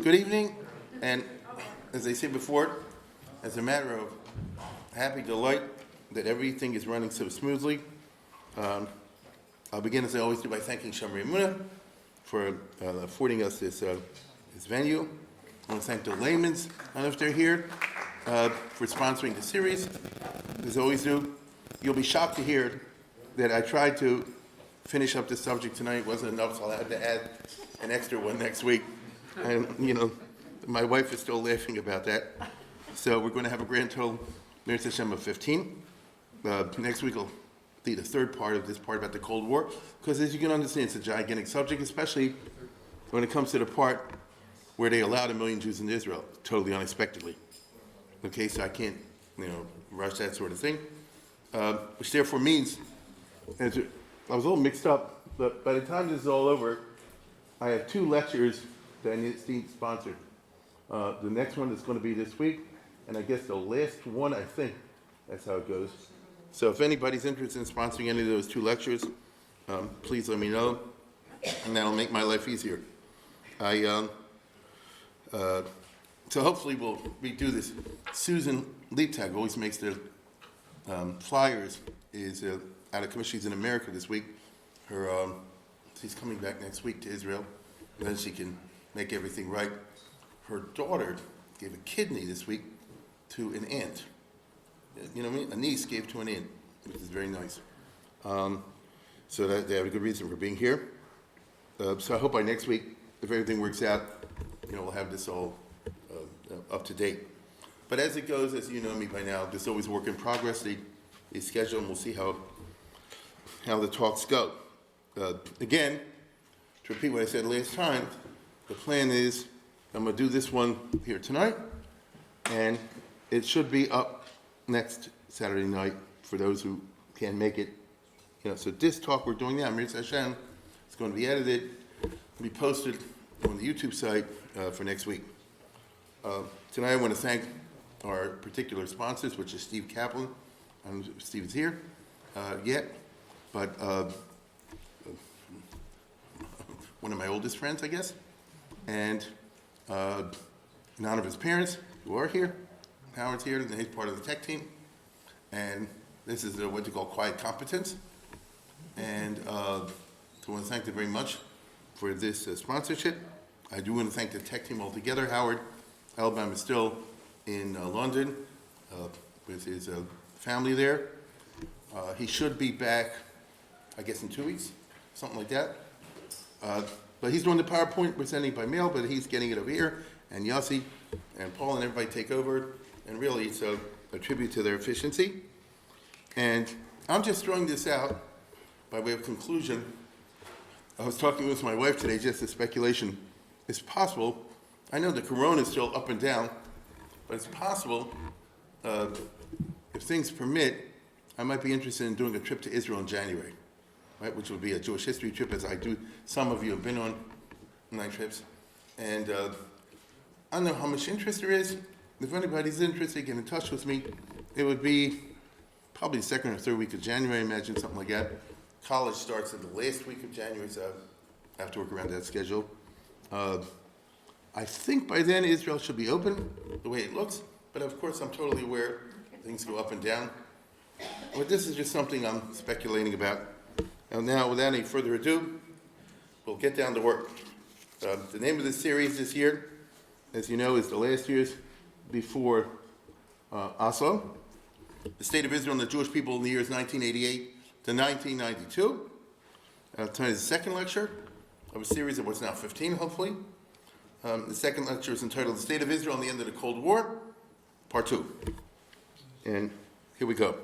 Good evening, and as I said before, as a matter of happy delight that everything is running so smoothly, I'll begin as I always do by thanking Shamri Amuna for affording us this venue. I want to thank the Lehmans, I don't know if they're here, for sponsoring the series. As I always do, you'll be shocked to hear that I tried to finish up this subject tonight. It wasn't enough, so I had to add an extra one next week. And, my wife is still laughing about that. So we're going to have a grand total, Mir Hashem, of 15. Next week will be the third part of this part about the Cold War, because as you can understand, it's a gigantic subject, especially when it comes to the part where they allowed 1 million Jews in Israel, totally unexpectedly. Okay, so I can't, rush that sort of thing, which therefore means, I was a little mixed up, but by the time this is all over, I have 2 lectures that I need sponsored. The next one is going to be this week, and I guess the last one, I think, that's how it goes. So if anybody's interested in sponsoring any of those 2 lectures, please let me know, and that'll make my life easier. So hopefully we'll redo this. Susan Leiptag always makes the flyers, is out of commission. She's in America this week. She's coming back next week to Israel, and then she can make everything right. Her daughter gave a kidney this week to an aunt. You know what I mean? A niece gave to an aunt, which is very nice. So that they have a good reason for being here. So I hope by next week, if everything works out, we'll have this all up to date. But as it goes, as you know me by now, there's always work in progress. They schedule, and we'll see how the talks go. Again, to repeat what I said last time, the plan is I'm going to do this one here tonight, and it should be up next Saturday night for those who can't make it. So this talk we're doing now, Mir Hashem, it's going to be edited, be posted on the YouTube site for next week. Tonight I want to thank our particular sponsors, which is Steve Kaplon. I don't know if Steve is here yet, but one of my oldest friends, I guess, and in honor of his parents, who are here. Howard's here, and he's part of the tech team, and this is what you call quiet competence. And so I want to thank them very much for this sponsorship. I do want to thank the tech team altogether. Howard Alabama is still in London with his family there. He should be back, I guess, in 2 weeks, something like that. But he's doing the PowerPoint, we're sending by mail, but he's getting it over here. And Yossi and Paul and everybody take over. And really, it's a tribute to their efficiency. And I'm just throwing this out by way of conclusion. I was talking with my wife today, just a speculation. It's possible, I know the corona is still up and down, but it's possible, if things permit, I might be interested in doing a trip to Israel in January, right? Which would be a Jewish history trip, as I do. Some of you have been on 9 trips. And I don't know how much interest there is. If anybody's interested, get in touch with me. It would be probably the 2nd or 3rd week of January, I imagine, something like that. College starts in the last week of January, so I have to work around that schedule. I think by then Israel should be open, the way it looks, but of course I'm totally aware things go up and down. But this is just something I'm speculating about. And now, without any further ado, we'll get down to work. The name of the series this year, as you know, is the last year's before Oslo. The state of Israel and the Jewish people in the years 1988 to 1992. Tonight is the second lecture of a series of what's now 15, hopefully. The second lecture is entitled The State of Israel and the End of the Cold War, Part 2. And here we go.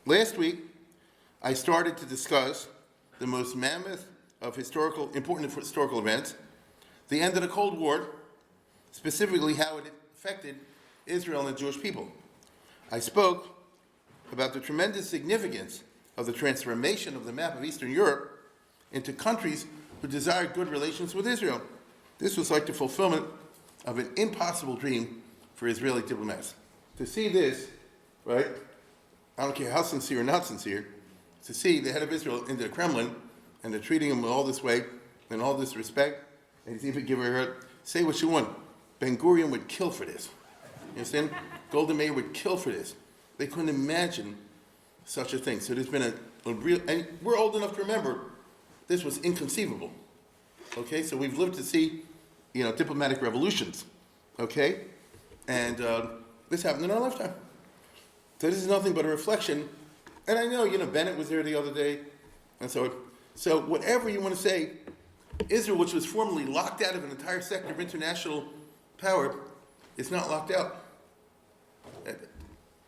Last week, I started to discuss the most mammoth of important historical events, the end of the Cold War, specifically how it affected Israel and the Jewish people. I spoke about the tremendous significance of the transformation of the map of Eastern Europe into countries who desired good relations with Israel. This was like the fulfillment of an impossible dream for Israeli diplomats. To see this, right, I don't care how sincere or not sincere, to see the head of Israel into the Kremlin and they're treating him all this way and all this respect, and he's even giving her, say what you want, Ben-Gurion would kill for this. You understand? Golda Meir would kill for this. They couldn't imagine such a thing. So there's been a real, and we're old enough to remember, this was inconceivable. Okay, so we've lived to see, diplomatic revolutions. Okay, and this happened in our lifetime. So this is nothing but a reflection. And I know, Bennett was there the other day, and so whatever you want to say, Israel, which was formerly locked out of an entire sector of international power, is not locked out.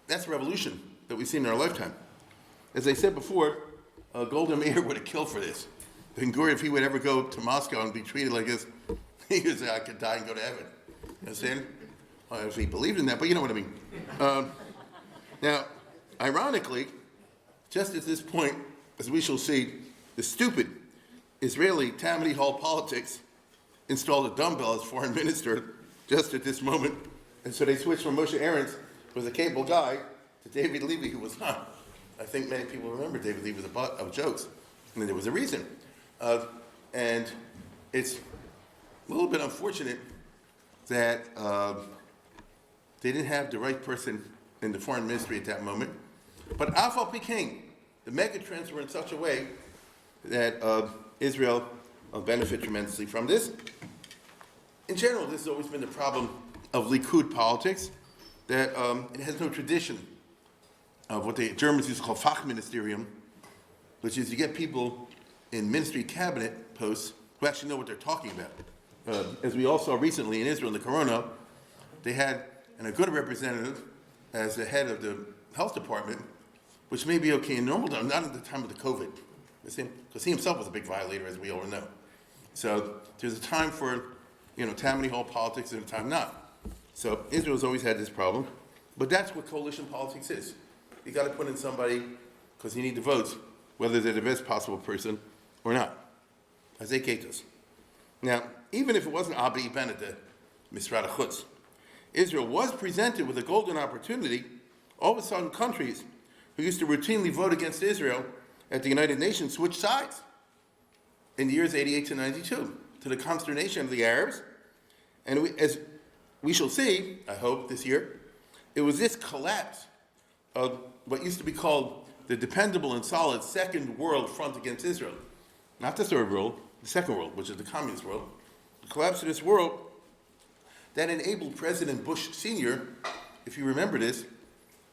That's a revolution that we've seen in our lifetime. As I said before, Golda Meir would have killed for this. Ben-Gurion, if he would ever go to Moscow and be treated like this, he would say, I could die and go to heaven. You understand? If he believed in that, but you know what I mean. Now, ironically, just at this point, as we shall see, the stupid Israeli Tammany Hall politics installed a dumbbell as foreign minister just at this moment. And so they switched from Moshe Ahrens, who was a capable guy, to David Levy, who was not. I think many people remember David Levy was a butt of jokes. And there was a reason. And it's a little bit unfortunate that they didn't have the right person in the foreign ministry at that moment. But Afal Peking, the mega trends were in such a way that Israel will benefit tremendously from this. In general, this has always been the problem of Likud politics, that it has no tradition of what the Germans used to call Fachministerium, which is you get people in ministry cabinet posts who actually know what they're talking about. As we all saw recently in Israel in the corona, they had a good representative as the head of the health department, which may be okay in normal time, not at the time of the COVID. Because he himself was a big violator, as we all know. So there's a time for, Tammany Hall politics and a time not. So Israel's always had this problem, but that's what coalition politics is. You got to put in somebody because you need the votes, whether they're the best possible person or not. As they us. Now, even if it wasn't Abi Bennett, the Misrata Chutz, Israel was presented with a golden opportunity. All of a sudden, countries who used to routinely vote against Israel at the United Nations switched sides in the years 88 to 92, to the consternation of the Arabs. And as we shall see, I hope, this year, it was this collapse of what used to be called the dependable and solid Second World Front against Israel. Not the Third World, the Second World, which is the communist world. The collapse of this world that enabled President Bush Sr., if you remember this,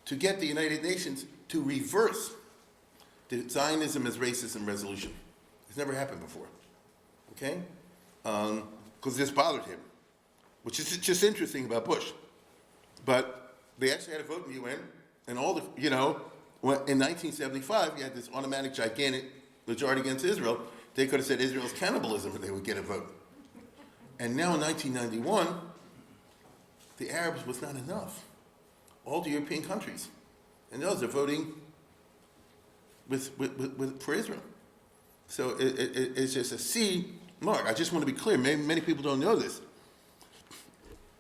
to get the United Nations to reverse the Zionism as racism resolution. It's never happened before, okay? Because this bothered him, which is just interesting about Bush. But they actually had a vote in the UN, and all the, in 1975, you had this automatic gigantic majority against Israel. They could have said Israel's cannibalism, and they would get a vote. And now in 1991, the Arabs was not enough. All the European countries, and those are voting for Israel. So it's just a C mark. I just want to be clear. Many people don't know this.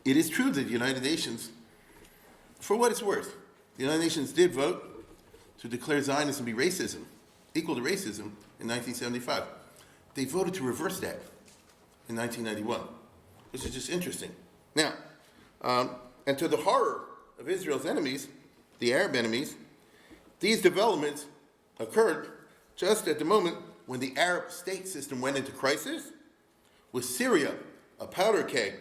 It is true that the United Nations, for what it's worth, the United Nations did vote to declare Zionism to be racism, equal to racism, in 1975. They voted to reverse that in 1991, which is just interesting. Now, and to the horror of Israel's enemies, the Arab enemies, these developments occurred just at the moment when the Arab state system went into crisis, with Syria, a powder keg,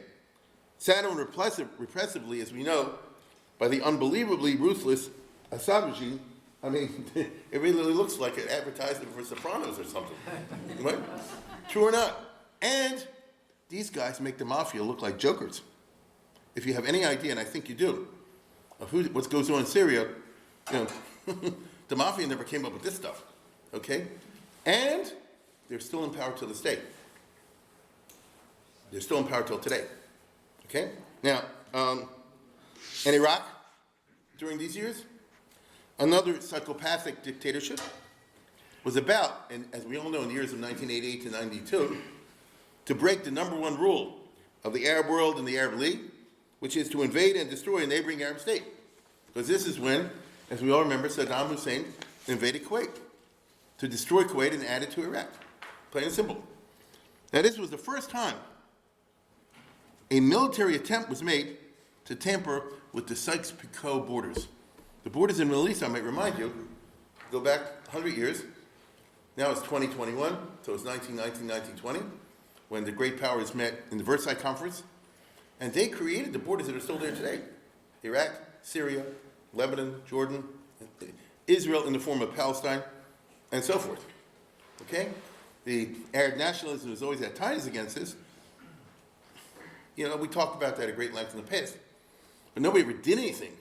sat on repressively, as we know, by the unbelievably ruthless Assad regime. I mean, it really looks like an advertisement for Sopranos or something, right? True or not? And these guys make the mafia look like jokers. If you have any idea, and I think you do, of what goes on in Syria, the mafia never came up with this stuff, okay? And they're still in power till this day. They're still in power till today, okay? Now, in Iraq, during these years, another psychopathic dictatorship was about, and as we all know in the years of 1988 to 92, to break the number one rule of the Arab world and the Arab League, which is to invade and destroy a neighboring Arab state. Because this is when, as we all remember, Saddam Hussein invaded Kuwait, to destroy Kuwait and add it to Iraq. Plain and simple. Now this was the first time a military attempt was made to tamper with the Sykes-Picot borders. The borders in the Middle East, I might remind you, go back 100 years. Now it's 2021, so it's 1919, 1920, when the great powers met in the Versailles Conference, and they created the borders that are still there today. Iraq, Syria, Lebanon, Jordan, Israel in the form of Palestine, and so forth. Okay? The Arab nationalism has always had ties against this. You know, we talked about that at great length in the past, but nobody ever did anything.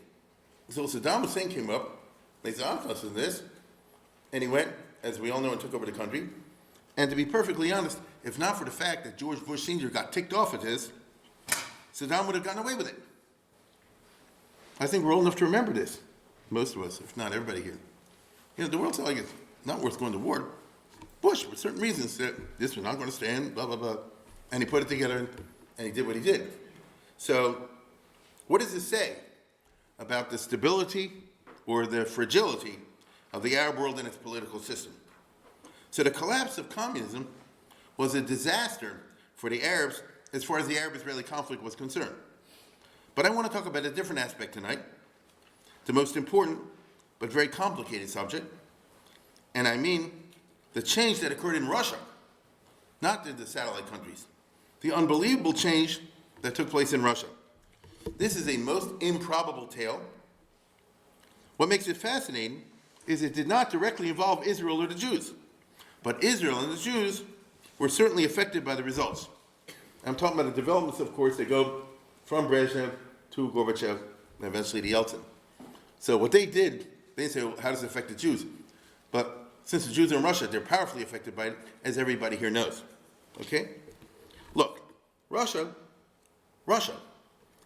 So Saddam Hussein came up, they said, I'm interested in this, and he went, as we all know, and took over the country. And to be perfectly honest, if not for the fact that George Bush Sr. got ticked off at this, Saddam would have gotten away with it. I think we're old enough to remember this, most of us, if not everybody here. You know, the world's like it's not worth going to war. Bush, for certain reasons, said this was not going to stand, blah, blah, blah. And he put it together, and he did what he did. So what does this say about the stability or the fragility of the Arab world and its political system? So the collapse of communism was a disaster for the Arabs as far as the Arab-Israeli conflict was concerned. But I want to talk about a different aspect tonight, the most important but very complicated subject, and I mean the change that occurred in Russia, not in the satellite countries, the unbelievable change that took place in Russia. This is a most improbable tale. What makes it fascinating is it did not directly involve Israel or the Jews, but Israel and the Jews were certainly affected by the results. I'm talking about the developments, of course, that go from Brezhnev to Gorbachev and eventually to Yeltsin. So what they did, they didn't say, well, how does it affect the Jews? But since the Jews are in Russia, they're powerfully affected by it, as everybody here knows. Okay? Look, Russia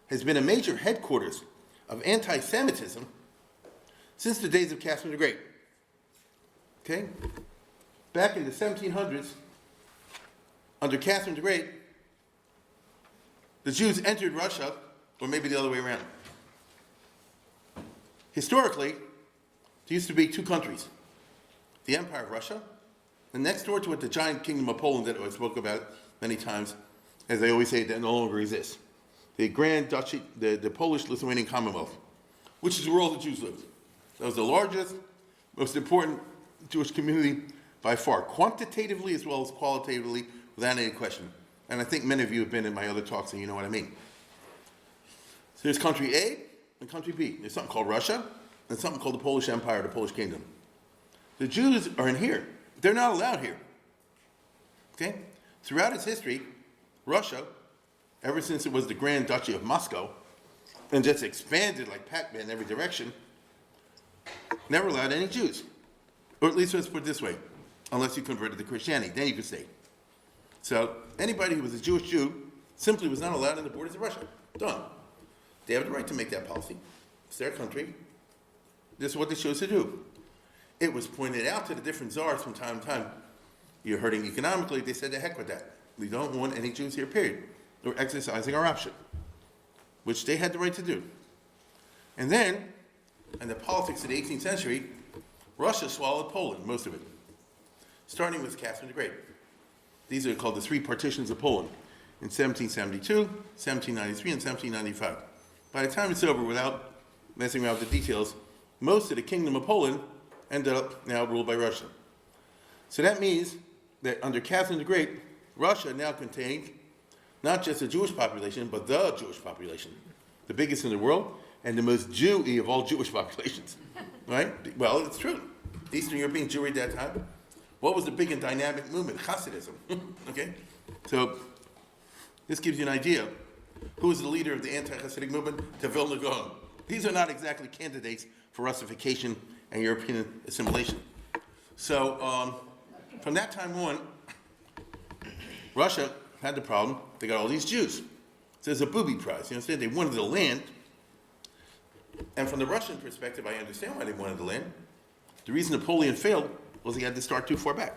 has been a major headquarters of anti-Semitism since the days of Catherine the Great. Okay? Back in the 1700s, under Catherine the Great, the Jews entered Russia, or maybe the other way around. Historically, there used to be two countries, the Empire of Russia, and next door to it, the giant kingdom of Poland that I spoke about many times, as I always say, that no longer exists. The Grand Duchy, the Polish-Lithuanian Commonwealth, which is where all the Jews lived. That was the largest, most important Jewish community by far, quantitatively as well as qualitatively, without any question. And I think many of you have been in my other talks and you know what I mean. So there's country A and country B. There's something called Russia and something called the Polish Empire, the Polish Kingdom. The Jews are in here. They're not allowed here. Okay? Throughout its history, Russia, ever since it was the Grand Duchy of Moscow, and just expanded like Pac-Man in every direction, never allowed any Jews. Or at least let's put it this way, unless you converted to Christianity, then you could stay. So anybody who was a Jewish Jew simply was not allowed in the borders of Russia. Done. They have the right to make that policy. It's their country. This is what they chose to do. It was pointed out to the different czars from time to time, you're hurting economically. They said, the heck with that. We don't want any Jews here, period. We're exercising our option, which they had the right to do. And then, in the politics of the 18th century, Russia swallowed Poland, most of it, starting with Catherine the Great. These are called the three partitions of Poland in 1772, 1793, and 1795. By the time it's over, without messing around with the details, most of the Kingdom of Poland ended up now ruled by Russia. So that means that under Catherine the Great, Russia now contained not just a Jewish population, but the Jewish population, the biggest in the world, and the most Jewy of all Jewish populations, right? Well, it's true. Eastern European Jewry at that time. What was the big and dynamic movement? Hasidism, okay? So this gives you an idea. Who is the leader of the anti-Hasidic movement? The Vilna Gaon. These are not exactly candidates for Russification and European assimilation. So from that time on, Russia had the problem. They got all these Jews. So there's a booby prize. You understand? They wanted the land. And from the Russian perspective, I understand why they wanted the land. The reason Napoleon failed was he had to start too far back.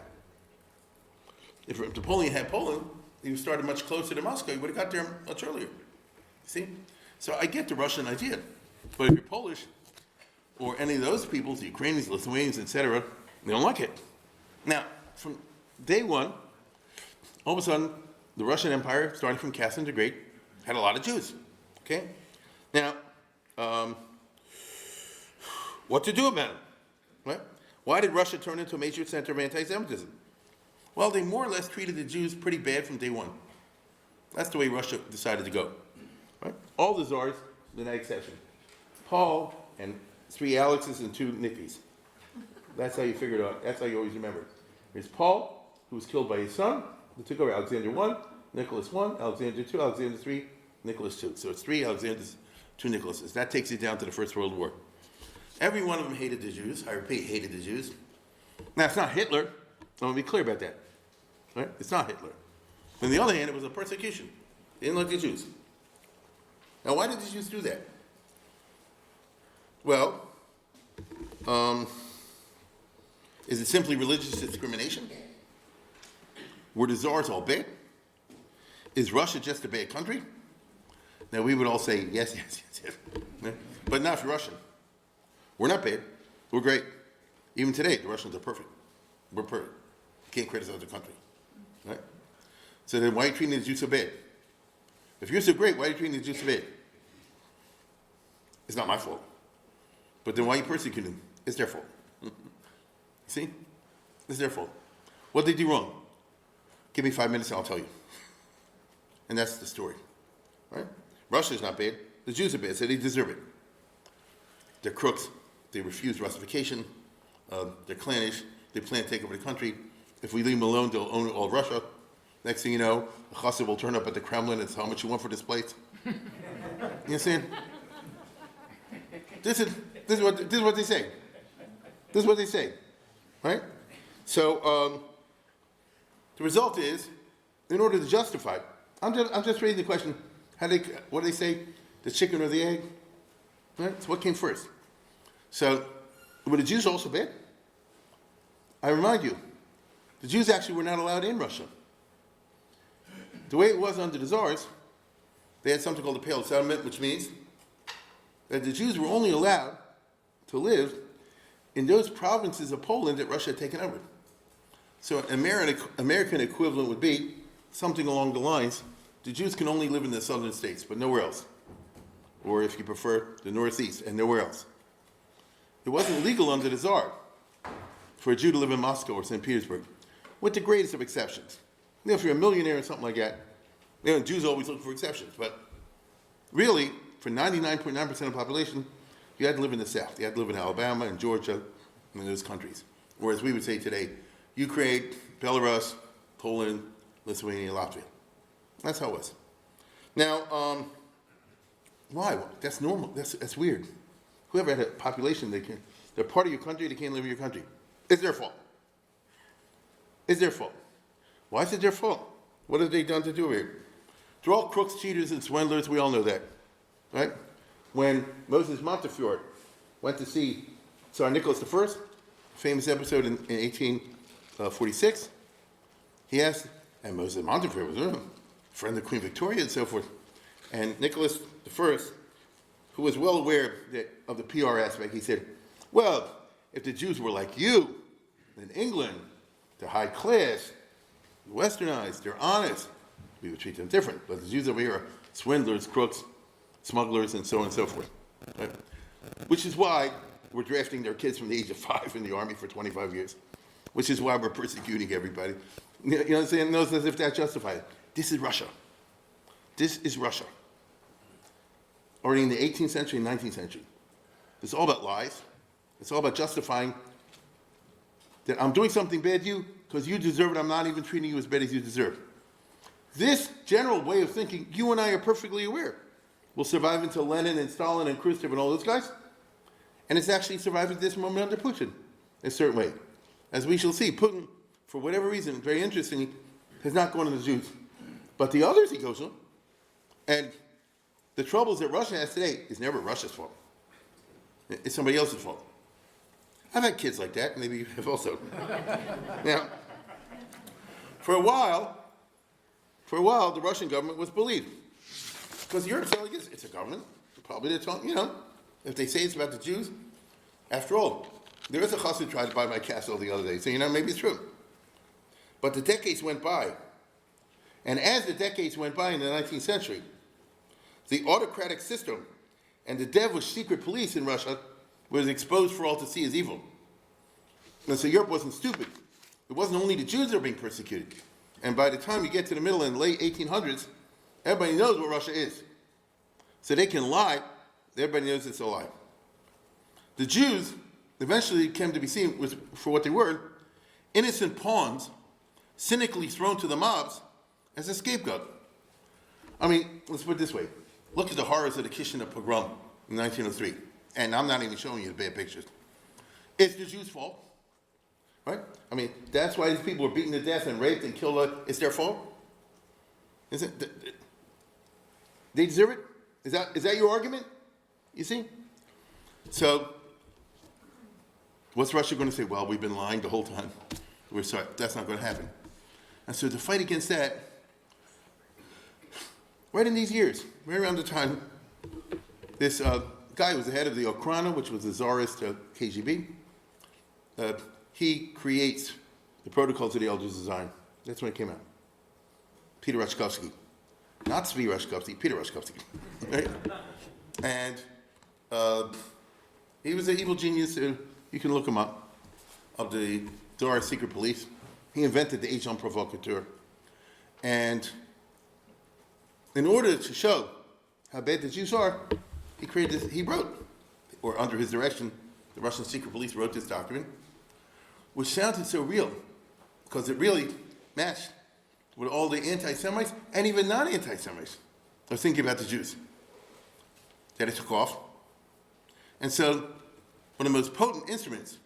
If Napoleon had Poland, he would started much closer to Moscow. He would have got there much earlier. See? So I get the Russian idea. But if you're Polish, or any of those peoples, the Ukrainians, Lithuanians, etc., they don't like it. Now, from day one, all of a sudden, the Russian Empire, starting from Catherine the Great, had a lot of Jews. Okay? Now, what to do about it? Right? Why did Russia turn into a major center of anti-Semitism? Well, they more or less treated the Jews pretty bad from day one. That's the way Russia decided to go. Right? All the czars, without exception. Paul and 3 Alexes and 2 Nikkis. That's how you figure it out. That's how you always remember it. There's Paul, who was killed by his son, who took over Alexander 1, Nicholas 1, Alexander 2, Alexander 3, Nicholas 2. So it's 3 Alexanders, 2 Nicholases. That takes you down to the First World War. Every one of them hated the Jews. I repeat, hated the Jews. Now, it's not Hitler. I want to be clear about that. Right? It's not Hitler. On the other hand, it was a persecution. They didn't like the Jews. Now, why did the Jews do that? Well, is it simply religious discrimination? Were the czars all bad? Is Russia just a bad country? Now, we would all say yes, yes, yes, yes. But not for Russia. We're not bad. We're great. Even today, the Russians are perfect. We're perfect. You can't criticize the country. Right? So then why are you treating the Jews so bad? If you're so great, why are you treating the Jews so bad? It's not my fault. But then why are you persecuting them? It's their fault. See? It's their fault. What did they do wrong? Give me 5 minutes and I'll tell you. And that's the story. Right? Russia's not bad. The Jews are bad, so they deserve it. They're crooks. They refuse Russification. They're clannish. They plan to take over the country. If we leave them alone, they'll own all Russia. Next thing you know, a chassid will turn up at the Kremlin and say, how much you want for this place? You understand? This is what they say. This is what they say. Right? So the result is, in order to justify it, I'm just raising the question, what do they say? The chicken or the egg? Right? So what came first? So, were the Jews also bad? I remind you, the Jews actually were not allowed in Russia. The way it was under the Tsars, they had something called the Pale of Settlement, which means that the Jews were only allowed to live in those provinces of Poland that Russia had taken over. So an American equivalent would be something along the lines, the Jews can only live in the southern states, but nowhere else. Or if you prefer, the northeast, and nowhere else. It wasn't legal under the Tsar for a Jew to live in Moscow or St. Petersburg, with the greatest of exceptions. You know, if you're a millionaire or something like that, you know, Jews always look for exceptions, but really, for 99.9% of the population, you had to live in the South. You had to live in Alabama and Georgia and those countries. Or as we would say today, Ukraine, Belarus, Poland, Lithuania, Latvia. That's how it was. Now, why? That's normal. That's weird. Whoever had a population, they're part of your country, they can't live in your country. It's their fault. It's their fault. Why is it their fault? What have they done to do here? They're all crooks, cheaters, and swindlers. We all know that. Right? When Moses Montefiore went to see Tsar Nicholas I, famous episode in 1846, he asked, and Moses Montefiore was a friend of Queen Victoria and so forth, and Nicholas I, who was well aware of the PR aspect, he said, well, if the Jews were like you, in England, they're high class, westernized, they're honest, we would treat them different. But the Jews over here are swindlers, crooks, smugglers, and so on and so forth. Right? Which is why we're drafting their kids from the age of 5 in the army for 25 years. Which is why we're persecuting everybody. You know what I'm saying? Knows as if that justifies it. This is Russia. This is Russia. Already in the 18th century and 19th century. It's all about lies. It's all about justifying that I'm doing something bad to you because you deserve it. I'm not even treating you as bad as you deserve. This general way of thinking, you and I are perfectly aware, will survive until Lenin and Stalin and Khrushchev and all those guys. And it's actually surviving at this moment under Putin in a certain way. As we shall see, Putin, for whatever reason, very interestingly, has not gone to the Jews. But the others he goes to. And the troubles that Russia has today is never Russia's fault. It's somebody else's fault. I've had kids like that, maybe you have also. Now, for a while, the Russian government was believed. Because Europe's telling us it's a government. Probably they're telling, if they say it's about the Jews, after all, there is a chassid who tried to buy my castle the other day, so maybe it's true. But the decades went by. And as the decades went by in the 19th century, the autocratic system and the devilish secret police in Russia was exposed for all to see as evil. And so Europe wasn't stupid. It wasn't only the Jews that were being persecuted. And by the time you get to the middle and late 1800s, everybody knows what Russia is. So they can lie. Everybody knows it's a lie. The Jews eventually came to be seen for what they were, innocent pawns, cynically thrown to the mobs as a scapegoat. I mean, let's put it this way. Look at the horrors of the Kishinev pogrom in 1903. And I'm not even showing you the bad pictures. It's the Jews' fault, right? I mean, that's why these people were beaten to death and raped and killed. It's their fault? Is it? They deserve it? Is that your argument? You see? So, what's Russia going to say? Well, we've been lying the whole time. We're sorry. That's not going to happen. And so to fight against that, right in these years, right around the time, this guy who was the head of the Okhrana, which was the Tsarist KGB, he creates the Protocols of the Elders Design. That's when it came out. Peter Rashkovsky. Not Zvi Rashkovsky, Peter Rashkovsky. Right? And he was an evil genius. You can look him up, of the Tsarist secret police. He invented the agent provocateur. And in order to show how bad the Jews are, he wrote, or under his direction, the Russian secret police wrote this document, which sounded so real, because it really matched with all the anti-Semites and even non-anti-Semites are thinking about the Jews. That it took off. And so, one of the most potent instruments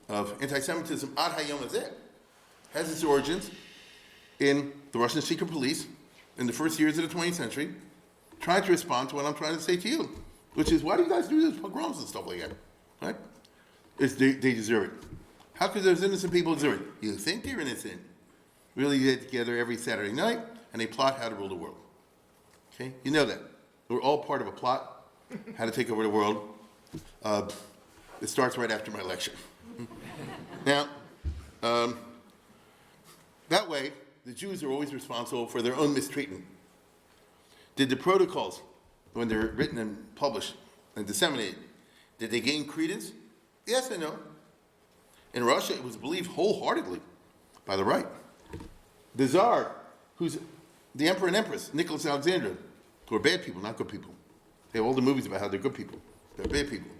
of anti-Semitism, ad hayom hazeh, has its origins in the Russian secret police in the first years of the 20th century, trying to respond to what I'm trying to say to you, which is, why do you guys do these pogroms and stuff like that? Right? They deserve it. How could those innocent people deserve it? You think they're innocent. Really get together every Saturday night, and they plot how to rule the world. Okay? You know that. We're all part of a plot, how to take over the world. It starts right after my lecture. Now, that way, the Jews are always responsible for their own mistreatment. Did the protocols, when they're written and published and disseminated, did they gain credence? Yes and no. In Russia, it was believed wholeheartedly by the right. The Tsar, who's the Emperor and Empress, Nicholas Alexander, who are bad people, not good people. They have all the movies about how they're good people. They're bad people.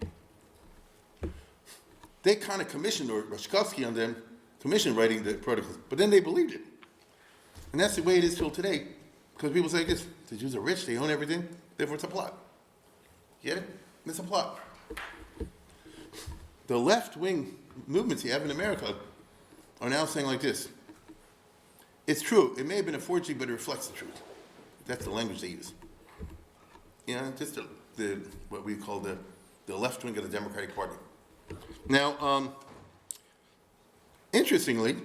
They kind of commissioned, or Rashkovsky on them, commissioned writing the protocols, but then they believed it. And that's the way it is till today. Because people say this, the Jews are rich, they own everything, therefore it's a plot. Get it? It's a plot. The left-wing movements you have in America are now saying like this. It's true, it may have been a forgery, but it reflects the truth. That's the language they use. You know, just what we call the left wing of the Democratic Party. Now, interestingly,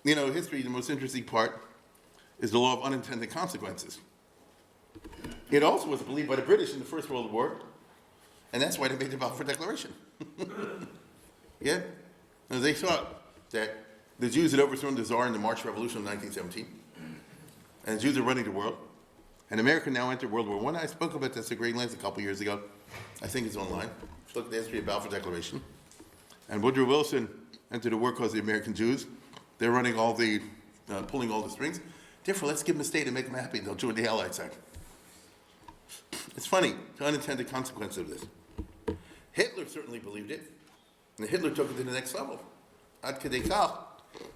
you know, history, the most interesting part is the law of unintended consequences. It also was believed by the British in the First World War, and that's why they made the Balfour Declaration. Yeah? Now, they thought that the Jews had overthrown the Tsar in the March Revolution of 1917, and the Jews are running the world, and America now entered World War I. I spoke about this at great length a couple years ago. I think it's online. Look at the history of the Balfour Declaration. And Woodrow Wilson entered the war cause of the American Jews. They're running all the, pulling all the strings. Therefore, let's give them a state and make them happy. They'll join the Allied side. It's funny, the unintended consequence of this. Hitler certainly believed it, and Hitler took it to the next level. Ad kedei kach,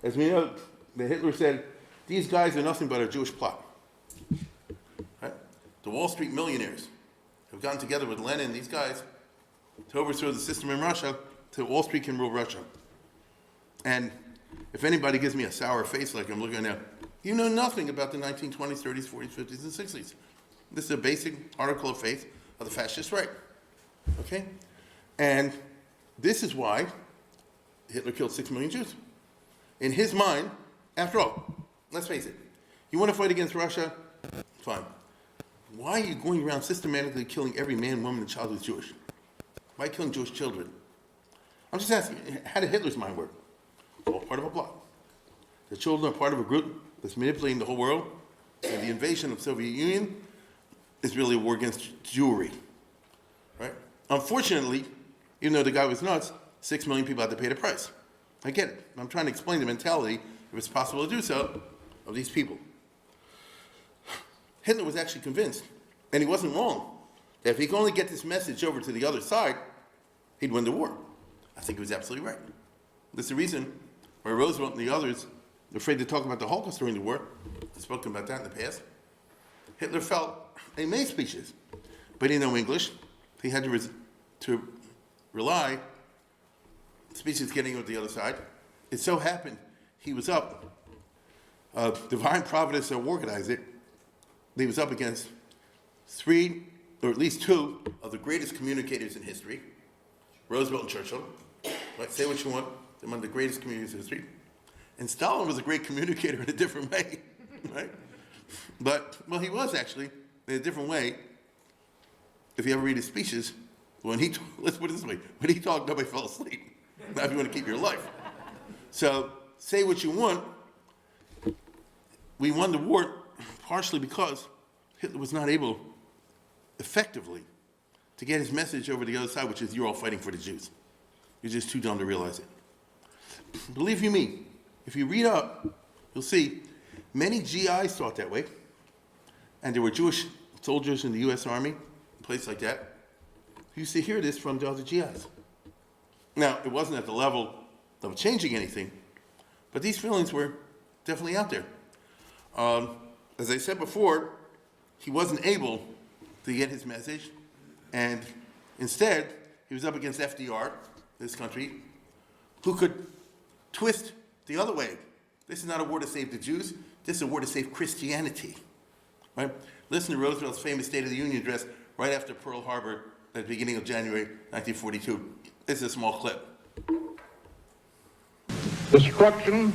as we know, the Hitler said, these guys are nothing but a Jewish plot. Right? The Wall Street millionaires have gotten together with Lenin, these guys, to overthrow the system in Russia, so Wall Street can rule Russia. And if anybody gives me a sour face like I'm looking at now, you know nothing about the 1920s, 30s, 40s, 50s, and 60s. This is a basic article of faith of the fascist right. Okay? And this is why Hitler killed 6 million Jews. In his mind, after all, let's face it, you want to fight against Russia? Fine. Why are you going around systematically killing every man, woman, and child who's Jewish? Why killing Jewish children? I'm just asking, how did Hitler's mind work? It's all part of a plot. The children are part of a group that's manipulating the whole world. And the invasion of the Soviet Union is really a war against Jewry, right? Unfortunately, even though the guy was nuts, 6 million people had to pay the price. I get it. I'm trying to explain the mentality, if it's possible to do so, of these people. Hitler was actually convinced, and he wasn't wrong, that if he could only get this message over to the other side, he'd win the war. I think he was absolutely right. That's the reason why Roosevelt and the others were afraid to talk about the Holocaust during the war. I've spoken about that in the past. Hitler felt, he made speeches, but he didn't know English. He had to rely speeches getting over the other side. It so happened he was up, divine providence that organized it, he was up against 3, or at least 2, of the greatest communicators in history, Roosevelt and Churchill. Right? Say what you want, they're among the greatest communicators in history. And Stalin was a great communicator in a different way, right? But, well, he was actually, in a different way. If you ever read his speeches, let's put it this way, when he talked, nobody fell asleep. Now if you want to keep your life. So, say what you want. We won the war partially because Hitler was not able effectively to get his message over the other side, which is you're all fighting for the Jews. You're just too dumb to realize it. Believe you me, if you read up, you'll see many GIs thought that way, and there were Jewish soldiers in the U.S. Army, a place like that, who used to hear this from the other GIs. Now, it wasn't at the level of changing anything, but these feelings were definitely out there. As I said before, he wasn't able to get his message, and instead, he was up against FDR, this country, who could twist the other way. This is not a war to save the Jews, this is a war to save Christianity. Right? Listen to Roosevelt's famous State of the Union address right after Pearl Harbor at the beginning of January 1942. This is a small clip. Destruction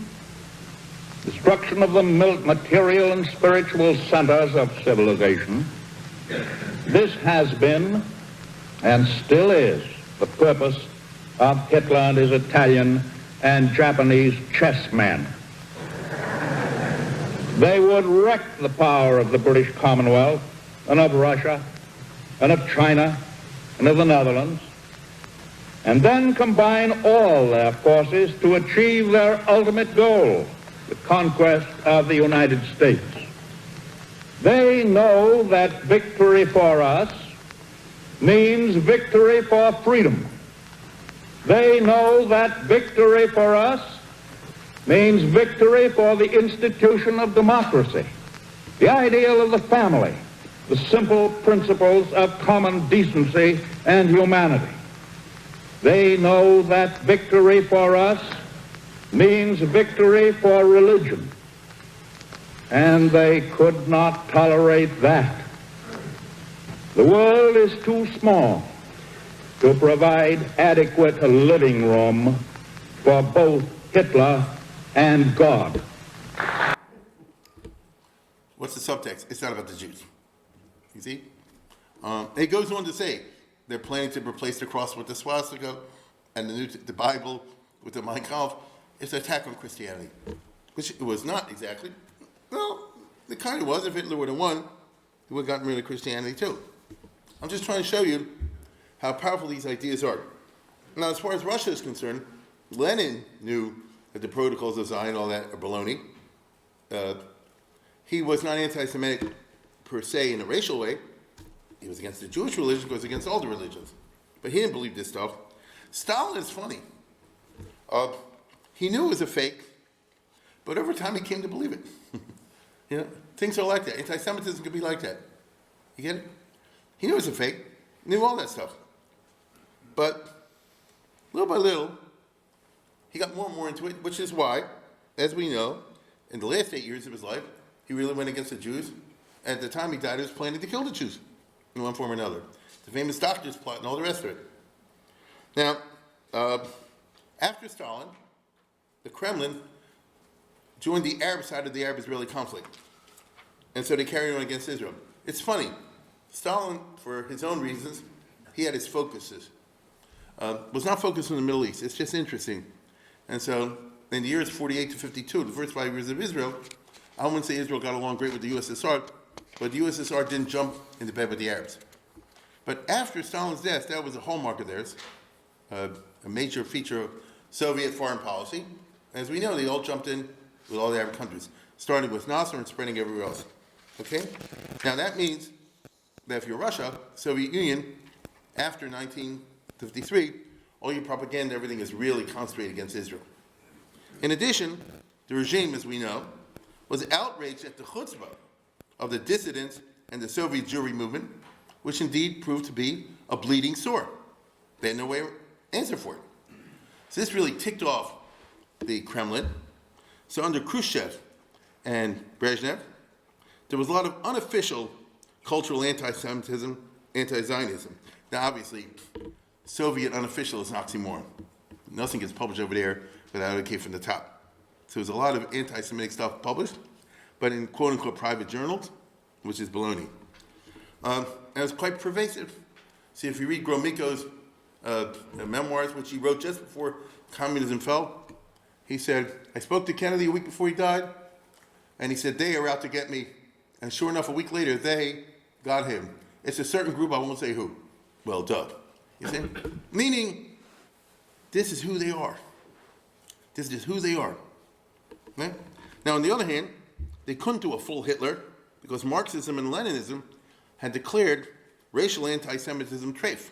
of the material and spiritual centers of civilization. This has been and still is the purpose of Hitler and his Italian and Japanese chessmen. They would wreck the power of the British Commonwealth and of Russia and of China and of the Netherlands, and then combine all their forces to achieve their ultimate goal, the conquest of the United States. They know that victory for us means victory for freedom. They know that victory for us means victory for the institution of democracy, the ideal of the family, the simple principles of common decency and humanity. They know that victory for us means victory for religion, and they could not tolerate that. The world is too small to provide adequate living room for both Hitler and God. What's the subtext? It's not about the Jews. You see? It goes on to say they're planning to replace the cross with the swastika and the Bible with the Mein Kampf. It's an attack on Christianity, which it was not exactly. Well, it kind of was. If Hitler would have won, he would have gotten rid of Christianity too. I'm just trying to show you how powerful these ideas are. Now, as far as Russia is concerned, Lenin knew that the protocols of Zion and all that are baloney. He was not anti-Semitic per se in a racial way. He was against the Jewish religion, he was against all the religions. But he didn't believe this stuff. Stalin is funny. He knew it was a fake, but over time he came to believe it. You know, things are like that. Anti-Semitism could be like that. You get it? He knew it was a fake, knew all that stuff. But little by little, he got more and more into it, which is why, as we know, in the last 8 years of his life, he really went against the Jews. And at the time he died, he was planning to kill the Jews in one form or another. The famous doctor's plot and all the rest of it. Now, after Stalin, the Kremlin joined the Arab side of the Arab-Israeli conflict. And so they carried on against Israel. It's funny. Stalin, for his own reasons, he had his focuses. Was not focused on the Middle East. It's just interesting. And so, in the years 48 to 52, the first 5 years of Israel, I wouldn't say Israel got along great with the USSR, but the USSR didn't jump into bed with the Arabs. But after Stalin's death, that was a hallmark of theirs, a major feature of Soviet foreign policy. As we know, they all jumped in with all the Arab countries, starting with Nasser and spreading everywhere else. Okay? Now that means that if you're Russia, Soviet Union, after 1953, all your propaganda, everything is really concentrated against Israel. In addition, the regime, as we know, was outraged at the chutzpah of the dissidents and the Soviet Jewry movement, which indeed proved to be a bleeding sore. They had no way to answer for it. So this really ticked off the Kremlin. So under Khrushchev and Brezhnev, there was a lot of unofficial cultural anti-Semitism, anti-Zionism. Now obviously, Soviet unofficial is an oxymoron. Nothing gets published over there without it came from the top. So there's a lot of anti-Semitic stuff published, but in quote-unquote private journals, which is baloney. And it was quite pervasive. See, if you read Gromyko's memoirs, which he wrote just before communism fell, he said, I spoke to Kennedy a week before he died, and he said, they are out to get me. And sure enough, a week later, they got him. It's a certain group, I won't say who. Well, duh. You see? Meaning, this is who they are. This is just who they are. Okay? Now, on the other hand, they couldn't do a full Hitler because Marxism and Leninism had declared racial anti-Semitism trafe.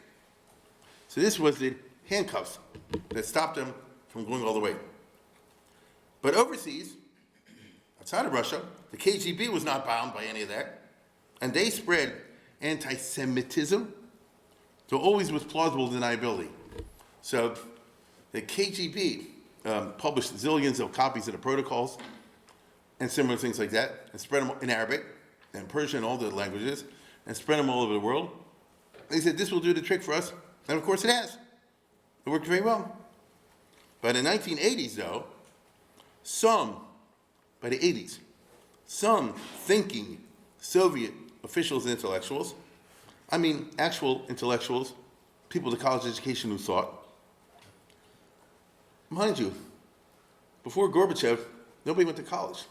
So this was the handcuffs that stopped them from going all the way. But overseas, outside of Russia, the KGB was not bound by any of that, and they spread anti-Semitism, so always with plausible deniability. So the KGB published zillions of copies of the protocols and similar things like that, and spread them in Arabic and Persian and all the languages, and spread them all over the world. They said, this will do the trick for us, and of course it has. It worked very well. By the 1980s, though, by the 80s, some thinking Soviet officials and intellectuals, I mean actual intellectuals, people with a college education who thought, mind you, before Gorbachev, nobody went to college.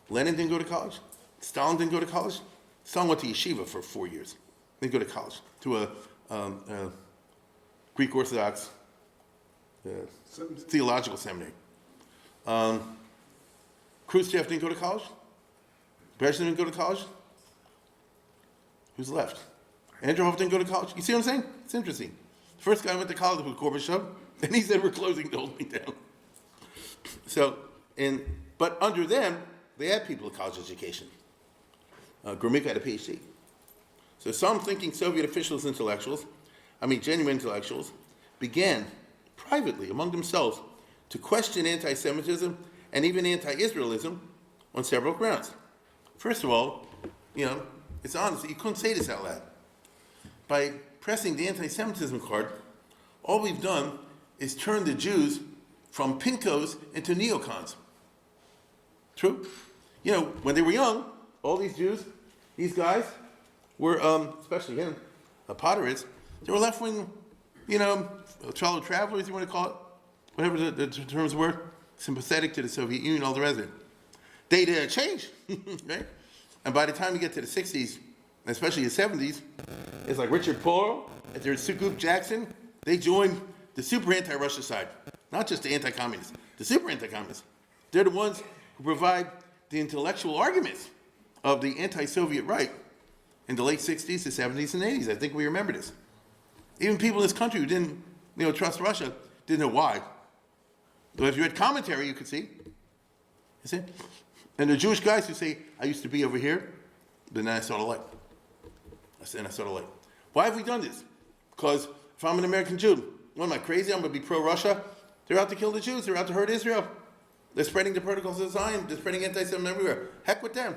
Lenin didn't go to college. Stalin didn't go to college. Stalin went to yeshiva for 4 years. He didn't go to college, to a Greek Orthodox theological seminary. Khrushchev didn't go to college. Brezhnev didn't go to college. Who's left? Andropov didn't go to college. You see what I'm saying? It's interesting. The first guy who went to college was Gorbachev, and he said, we're closing the whole thing down. So, but under them, they had people with college education. Gromyko had a PhD. So some thinking Soviet officials, intellectuals, genuine intellectuals, began privately among themselves to question anti-Semitism and even anti-Israelism on several grounds. First of all, it's honest, you couldn't say this out loud. By pressing the anti-Semitism card, all we've done is turn the Jews from pinkos into neocons. True? When they were young, all these Jews, these guys, were, especially him, Potteris, they were left-wing, fellow travelers, you want to call it, whatever the terms were, sympathetic to the Soviet Union, all the rest of it. They changed, right? And by the time you get to the 60s, especially the 70s, it's like Richard Paul and there's Sukup Jackson, they joined the super anti-Russia side, not just the anti-communists, the super anti-communists. They're the ones who provide the intellectual arguments of the anti-Soviet right in the late 60s, the 70s, and 80s. I think we remember this. Even people in this country who didn't, trust Russia didn't know why. But if you had commentary, you could see. You see? And the Jewish guys who say, I used to be over here, but then I saw the light. I saw the light. Why have we done this? Because if I'm an American Jew, what am I, crazy? I'm going to be pro-Russia? They're out to kill the Jews. They're out to hurt Israel. They're spreading the protocols of Zion. They're spreading anti-Semitism everywhere. Heck with them.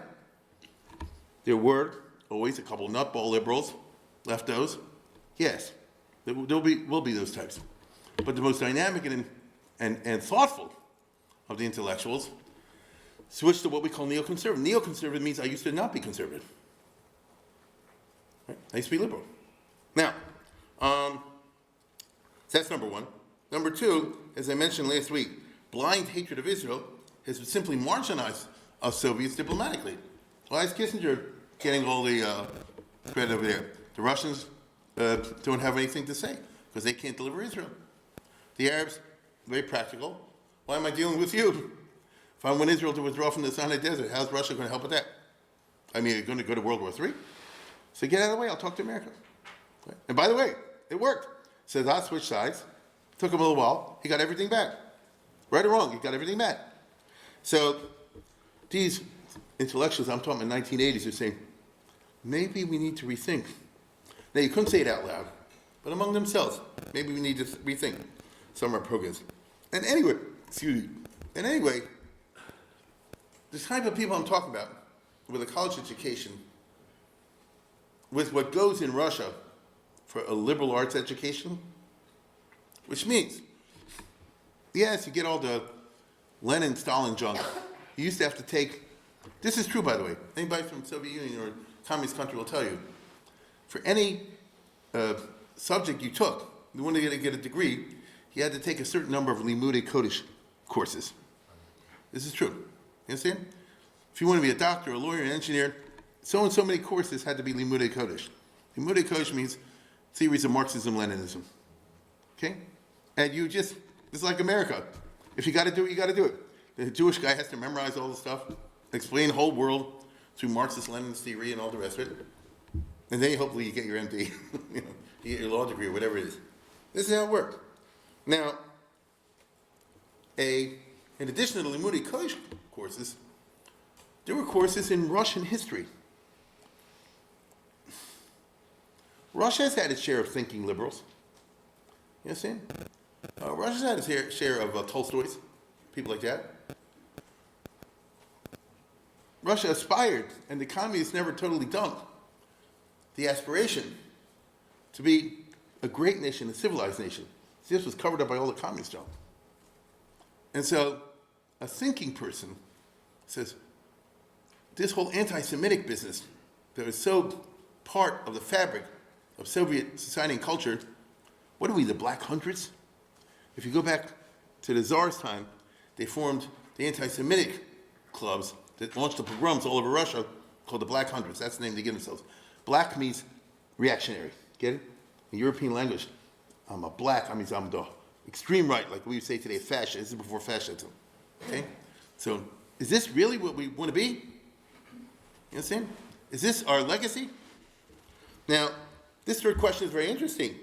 There were always a couple nutball liberals, leftos. Yes, there will be those types. But the most dynamic and thoughtful of the intellectuals switched to what we call neoconservative. Neoconservative means I used to not be conservative. Right? I used to be liberal. Now, so that's number one. Number two, as I mentioned last week, blind hatred of Israel has simply marginalized us Soviets diplomatically. Why is Kissinger getting all the credit over there. The Russians don't have anything to say because they can't deliver Israel. The Arabs, very practical. Why am I dealing with you? If I want Israel to withdraw from the Sinai Desert, how's Russia going to help with that? I mean, you're going to go to World War III? So get out of the way, I'll talk to America. Okay? And by the way, it worked. Sadat switched sides, took him a little while, he got everything back. Right or wrong, he got everything back. So these intellectuals, I'm talking in the 1980s, are saying, maybe we need to rethink. Now, you couldn't say it out loud, but among themselves, maybe we need to rethink some of our programs. And anyway, the type of people I'm talking about, with a college education, with what goes in Russia for a liberal arts education, which means, yes, you get all the Lenin, Stalin junk. You used to have to take, this is true, by the way, anybody from the Soviet Union or communist country will tell you, for any subject you took, you wanted to get a degree, you had to take a certain number of Limudei Kodesh courses. This is true. You understand? If you want to be a doctor, a lawyer, an engineer, so and so many courses had to be Limudei Kodesh. Limudei Kodesh means theories of Marxism, Leninism. Okay? And you just, it's like America. If you got to do it, you got to do it. The Jewish guy has to memorize all the stuff, explain the whole world through Marxist Leninist theory and all the rest of it. And then hopefully you get your MD, you get your law degree or whatever it is. This is how it works. Now, in addition to the Limudei Kodesh courses, there were courses in Russian history. Russia has had its share of thinking liberals. You understand? Russia's had its share of Tolstoy's, people like that. Russia aspired, and the communists never totally dumped the aspiration to be a great nation, a civilized nation. This was covered up by all the communist junk. And so a thinking person says, this whole anti-Semitic business that was so part of the fabric of Soviet society and culture, what are we, the Black Hundreds? If you go back to the Tsar's time, they formed the anti-Semitic clubs that launched the pogroms all over Russia called the Black Hundreds. That's the name they give themselves. Black means reactionary, get it? In European language, I'm a black, I mean I'm the extreme right, like we would say today, fascist. This is before fascism, okay? So is this really what we want to be? You understand? Is this our legacy? Now, this third question is very interesting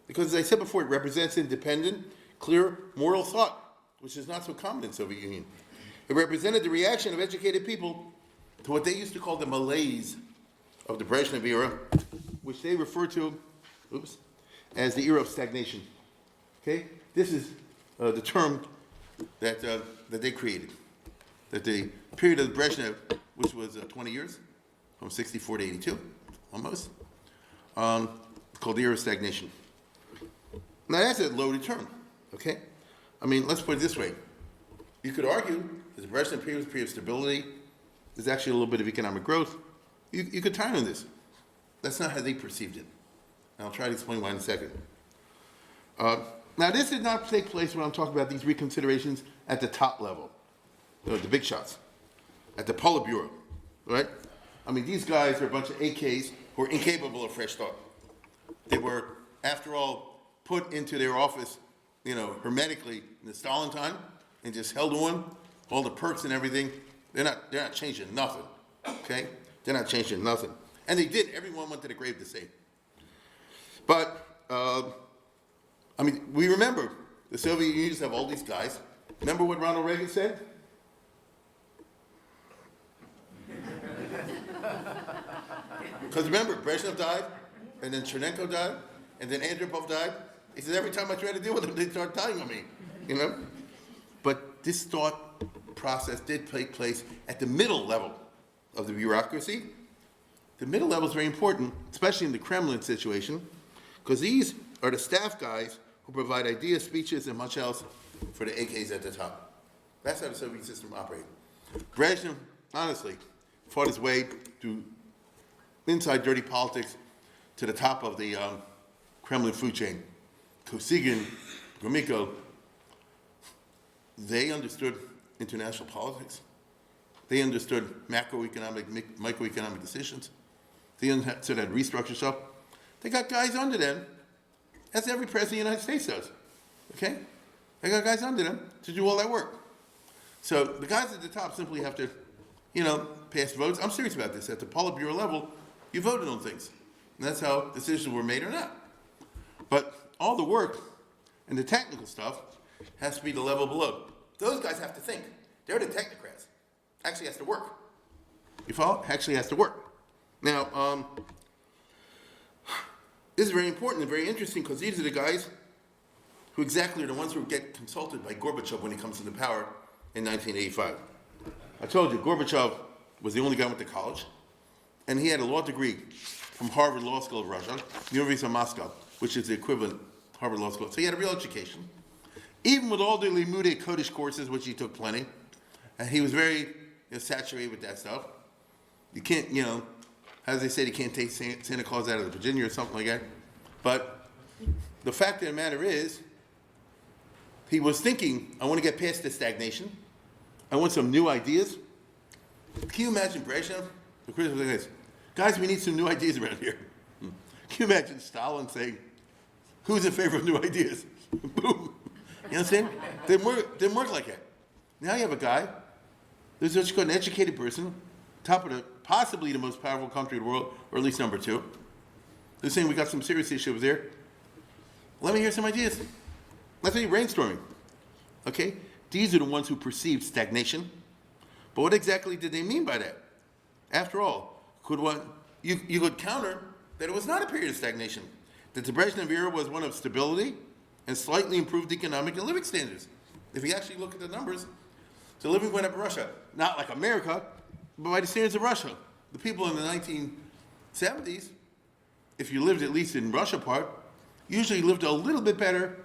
because, as I said before, it represents independent, clear, moral thought, which is not so common in the Soviet Union. It represented the reaction of educated people to what they used to call the malaise of the Brezhnev era, which they refer to, as the era of stagnation. Okay? This is the term that they created. That the period of Brezhnev, which was 20 years, from 64 to 82, almost, called the era of stagnation. Now that's a loaded term, okay? I mean, let's put it this way. You could argue that the Brezhnev period was a period of stability. There's actually a little bit of economic growth. You could tie on this. That's not how they perceived it. And I'll try to explain why in a second. Now, this did not take place when I'm talking about these reconsiderations at the top level, the big shots, at the Politburo, right? I mean, these guys are a bunch of AKs who are incapable of fresh thought. They were, after all, put into their office, hermetically in the Stalin time and just held on, all the perks and everything. They're not changing nothing, okay? They're not changing nothing. And they did. Everyone went to the grave to say. But, we remember the Soviet Union used to have all these guys. Remember what Ronald Reagan said? Because remember, Brezhnev died, and then Chernenko died, and then Andropov died. He said, every time I try to deal with them, they start dying on me, But this thought process did take place at the middle level of the bureaucracy. The middle level is very important, especially in the Kremlin situation, because these are the staff guys who provide ideas, speeches, and much else for the AKs at the top. That's how the Soviet system operated. Brezhnev, honestly, fought his way through inside dirty politics to the top of the Kremlin food chain. Kosygin, Gromyko, they understood international politics. They understood macroeconomic, microeconomic decisions. so that restructure stuff. They got guys under them, as every president of the United States does. Okay? They got guys under them to do all that work. So the guys at the top simply have to, pass votes. I'm serious about this. At the Politburo level, you voted on things. And that's how decisions were made or not. But all the work and the technical stuff has to be the level below. Those guys have to think. They're the technocrats. Actually has to work. You follow? Actually has to work. Now, this is very important and very interesting because these are the guys who exactly are the ones who get consulted by Gorbachev when he comes into power in 1985. I told you, Gorbachev was the only guy who went to college, and he had a law degree from Harvard Law School of Russia, University of Moscow, which is the equivalent Harvard Law School. So he had a real education. Even with all the Limude Kodesh courses, which he took plenty, and he was very saturated with that stuff. You can't, as they said, you can't take Santa Claus out of the Virginia or something like that. But the fact of the matter is, he was thinking, I want to get past this stagnation. I want some new ideas. Can you imagine Brezhnev? The critics were like this, guys, we need some new ideas around here. Can you imagine Stalin saying, who's in favor of new ideas? Boom. You understand? Didn't work like that. Now you have a guy, who's what you call an educated person, top of possibly the most powerful country in the world, or at least number 2. They're saying we got some serious issues there. Let me hear some ideas. Let's be brainstorming. Okay? These are the ones who perceived stagnation. But what exactly did they mean by that? After all, you could counter that it was not a period of stagnation. That the Brezhnev era was one of stability and slightly improved economic and living standards. If you actually look at the numbers, the living went up in Russia. Not like America, but by the standards of Russia. The people in the 1970s, if you lived at least in Russia part, usually lived a little bit better,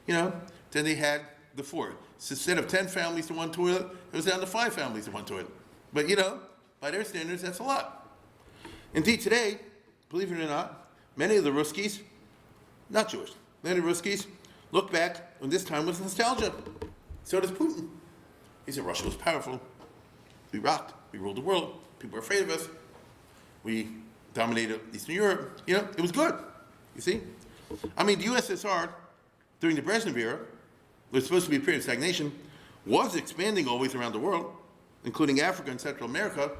than they had before. So instead of 10 families to one toilet, it was down to 5 families to one toilet. But by their standards, that's a lot. Indeed, today, believe it or not, many of the Ruskies, not Jewish, many of the Ruskies look back on this time with nostalgia. So does Putin. He said Russia was powerful. We rocked. We ruled the world. People were afraid of us. We dominated Eastern Europe. It was good. You see? I mean, the USSR, during the Brezhnev era, was supposed to be a period of stagnation, was expanding always around the world, including Africa and Central America.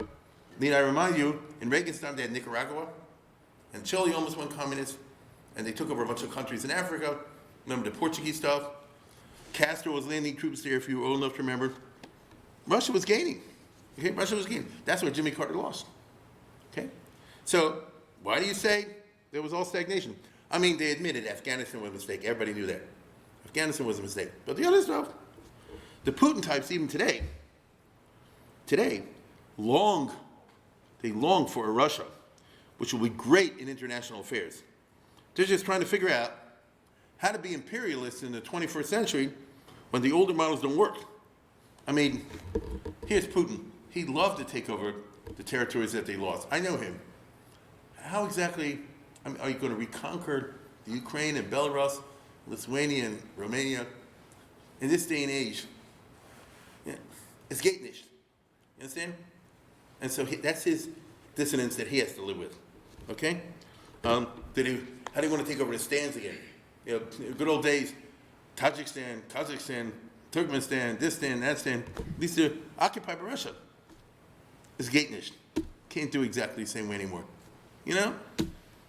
Need I remind you, in Reagan's time, they had Nicaragua, and Chile almost went communist, and they took over a bunch of countries in Africa. Remember the Portuguese stuff? Castro was landing troops there, if you were old enough to remember. Russia was gaining. Okay, Russia was gaining. That's where Jimmy Carter lost. Okay? So, why do you say there was all stagnation? I mean, they admitted Afghanistan was a mistake. Everybody knew that. Afghanistan was a mistake. But the other stuff, the Putin types, even today, they long for a Russia, which will be great in international affairs. They're just trying to figure out how to be imperialists in the 21st century when the older models don't work. I mean, here's Putin. He'd love to take over the territories that they lost. I know him. How exactly, are you going to reconquer the Ukraine and Belarus, Lithuania and Romania? In this day and age, it's Gaitnish. You understand? And so that's his dissonance that he has to live with. Okay? How do you want to take over the stands again? Good old days, Tajikistan, Kazakhstan, Turkmenistan, this stand, that stand. These are occupied by Russia. It's Gaitnish. Can't do exactly the same way anymore.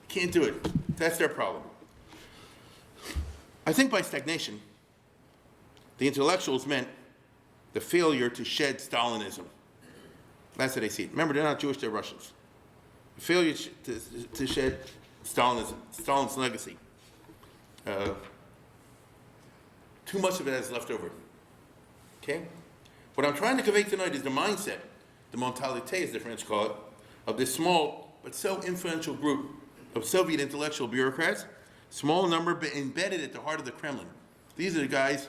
Can't do it. That's their problem. I think by stagnation, the intellectuals meant the failure to shed Stalinism. That's how they see it. Remember, they're not Jewish, they're Russians. The failure to shed Stalinism, Stalin's legacy. Too much of it has left over. Okay? What I'm trying to convey tonight is the mindset, the mentalité, as the French call it, of this small but so influential group of Soviet intellectual bureaucrats, small number but embedded at the heart of the Kremlin. These are the guys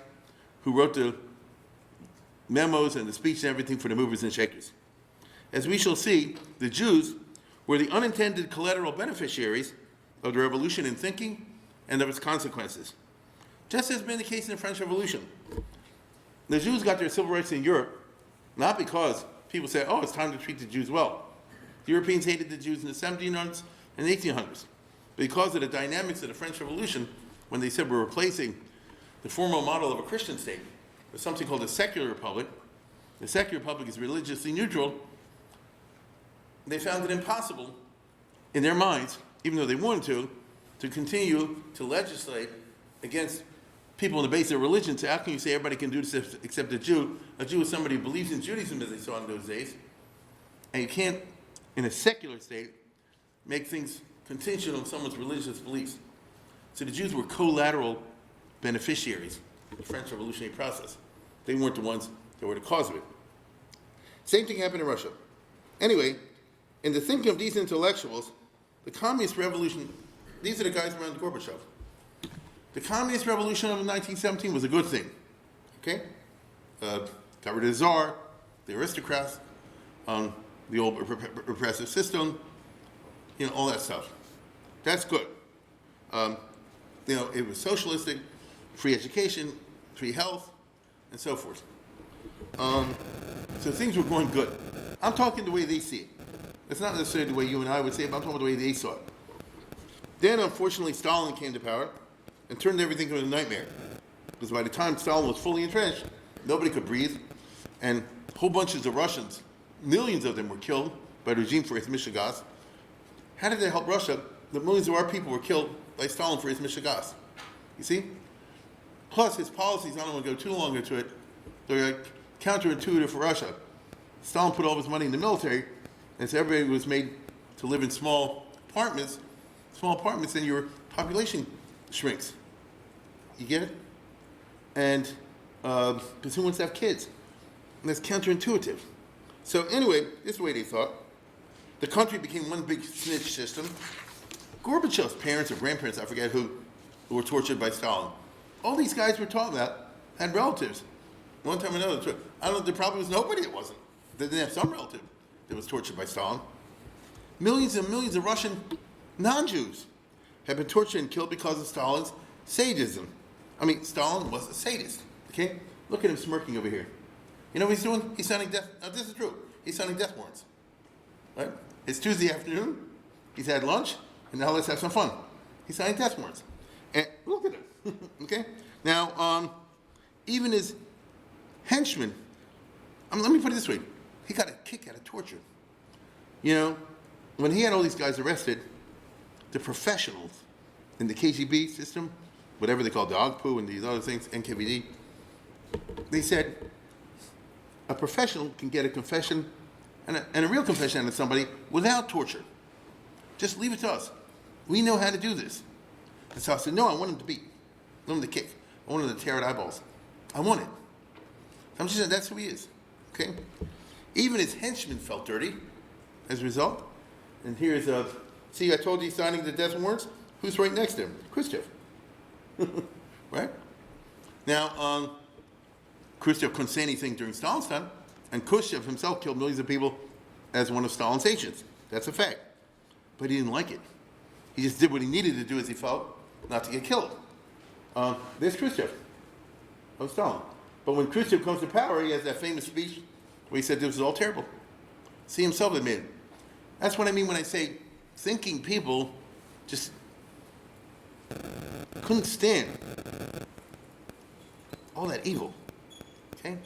who wrote the memos and the speech and everything for the movers and shakers. As we shall see, the Jews were the unintended collateral beneficiaries of the revolution in thinking and of its consequences. Just as has been the case in the French Revolution. The Jews got their civil rights in Europe, not because people said, oh, it's time to treat the Jews well. The Europeans hated the Jews in the 1700s and 1800s. Because of the dynamics of the French Revolution, when they said we're replacing the formal model of a Christian state with something called a secular republic, the secular republic is religiously neutral, they found it impossible in their minds, even though they wanted to continue to legislate against people on the basis of religion. So how can you say everybody can do this except a Jew? A Jew is somebody who believes in Judaism, as they saw in those days. And you can't, in a secular state, make things contingent on someone's religious beliefs. So the Jews were collateral beneficiaries of the French Revolutionary process. They weren't the ones that were the cause of it. Same thing happened in Russia. Anyway, in the thinking of these intellectuals, the communist revolution, these are the guys around Gorbachev. The communist revolution of 1917 was a good thing, okay? Got rid of the Tsar, the aristocrats, the old repressive system, all that stuff. That's good. It was socialistic, free education, free health, and so forth. So things were going good. I'm talking the way they see it. It's not necessarily the way you and I would say it, but I'm talking about the way they saw it. Then, unfortunately, Stalin came to power and turned everything into a nightmare. Because by the time Stalin was fully entrenched, nobody could breathe, and whole bunches of Russians, millions of them were killed by the regime for his mishigas. How did that help Russia? The millions of our people were killed by Stalin for his mishigas. You see? Plus, his policies, I don't want to go too long into it, they're like counterintuitive for Russia. Stalin put all of his money in the military, and so everybody was made to live in small apartments, and your population shrinks. You get it? And because who wants to have kids? And that's counterintuitive. So anyway, this is the way they thought. The country became one big snitch system. Gorbachev's parents or grandparents, I forget who were tortured by Stalin. All these guys we're talking about had relatives. One time or another. I don't know, there probably was nobody that wasn't. They didn't have some relative that was tortured by Stalin. Millions and millions of Russian non-Jews have been tortured and killed because of Stalin's sadism. I mean, Stalin was a sadist, okay? Look at him smirking over here. You know what he's doing? He's signing death, now this is true, he's signing death warrants, right? It's Tuesday afternoon, he's had lunch, and now let's have some fun. He's signing death warrants. And look at him, okay? Now, even his henchmen, let me put it this way, he got a kick out of torture. When he had all these guys arrested, the professionals in the KGB system, whatever they call dog poo and these other things, NKVD, they said a professional can get a confession and a real confession out of somebody without torture. Just leave it to us. We know how to do this. And so I said, no, I want him to beat. I want him to kick. I want him to tear out eyeballs. I want it. I'm just saying that's who he is. Okay? Even his henchmen felt dirty as a result. And here's see, I told you he's signing the death warrants. Who's right next to him? Khrushchev. Right? Now, Khrushchev couldn't say anything during Stalin's time, and Khrushchev himself killed millions of people as one of Stalin's agents. That's a fact. But he didn't like it. He just did what he needed to do as he felt, not to get killed. There's Khrushchev of Stalin. But when Khrushchev comes to power, he has that famous speech where he said this was all terrible. See himself admit it. That's what I mean when I say thinking people just couldn't stand all that evil. Okay?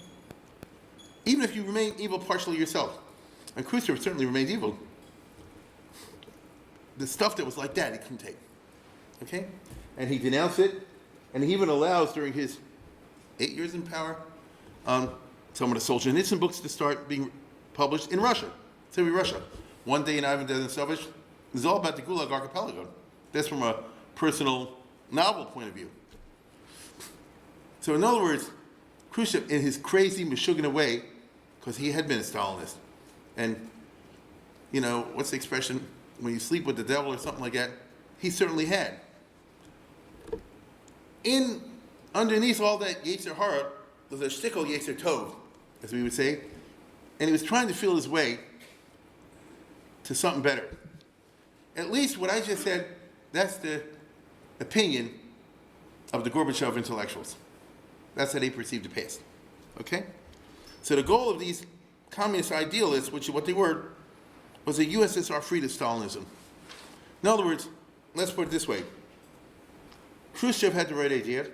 Even if you remain evil partially yourself, and Khrushchev certainly remained evil, the stuff that was like that he couldn't take. Okay? And he denounced it, and he even allows during his 8 years in power, some of the Solzhenitsyn books to start being published in Russia. So Russia. One Day in Ivan Denisovich is all about the Gulag Archipelago. That's from a personal novel point of view. So in other words, Khrushchev, in his crazy Meshuggah way, because he had been a Stalinist, and what's the expression? When you sleep with the devil or something like that, he certainly had. Underneath all that Yetzer Hara was a shtickle Yetzer Tov, as we would say, and he was trying to feel his way to something better. At least what I just said, that's the opinion of the Gorbachev intellectuals. That's how they perceived the past. Okay? So the goal of these communist idealists, which is what they were, was a USSR free to Stalinism. In other words, let's put it this way. Khrushchev had the right idea.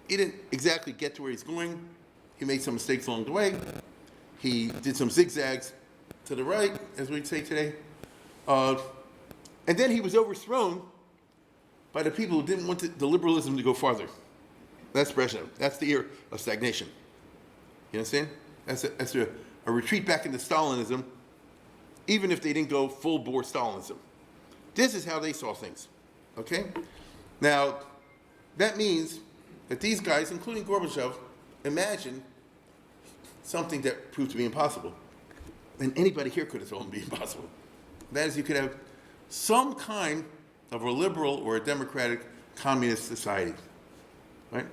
He didn't exactly get to where he's going. He made some mistakes along the way. He did some zigzags to the right, as we'd say today. And then he was overthrown by the people who didn't want the liberalism to go farther. That's Brezhnev. That's the era of stagnation. You understand? That's a retreat back into Stalinism, even if they didn't go full-bore Stalinism. This is how they saw things, okay? Now, that means that these guys, including Gorbachev, imagined something that proved to be impossible. And anybody here could have told them to be impossible. That is, you could have some kind of a liberal or a democratic communist society, right?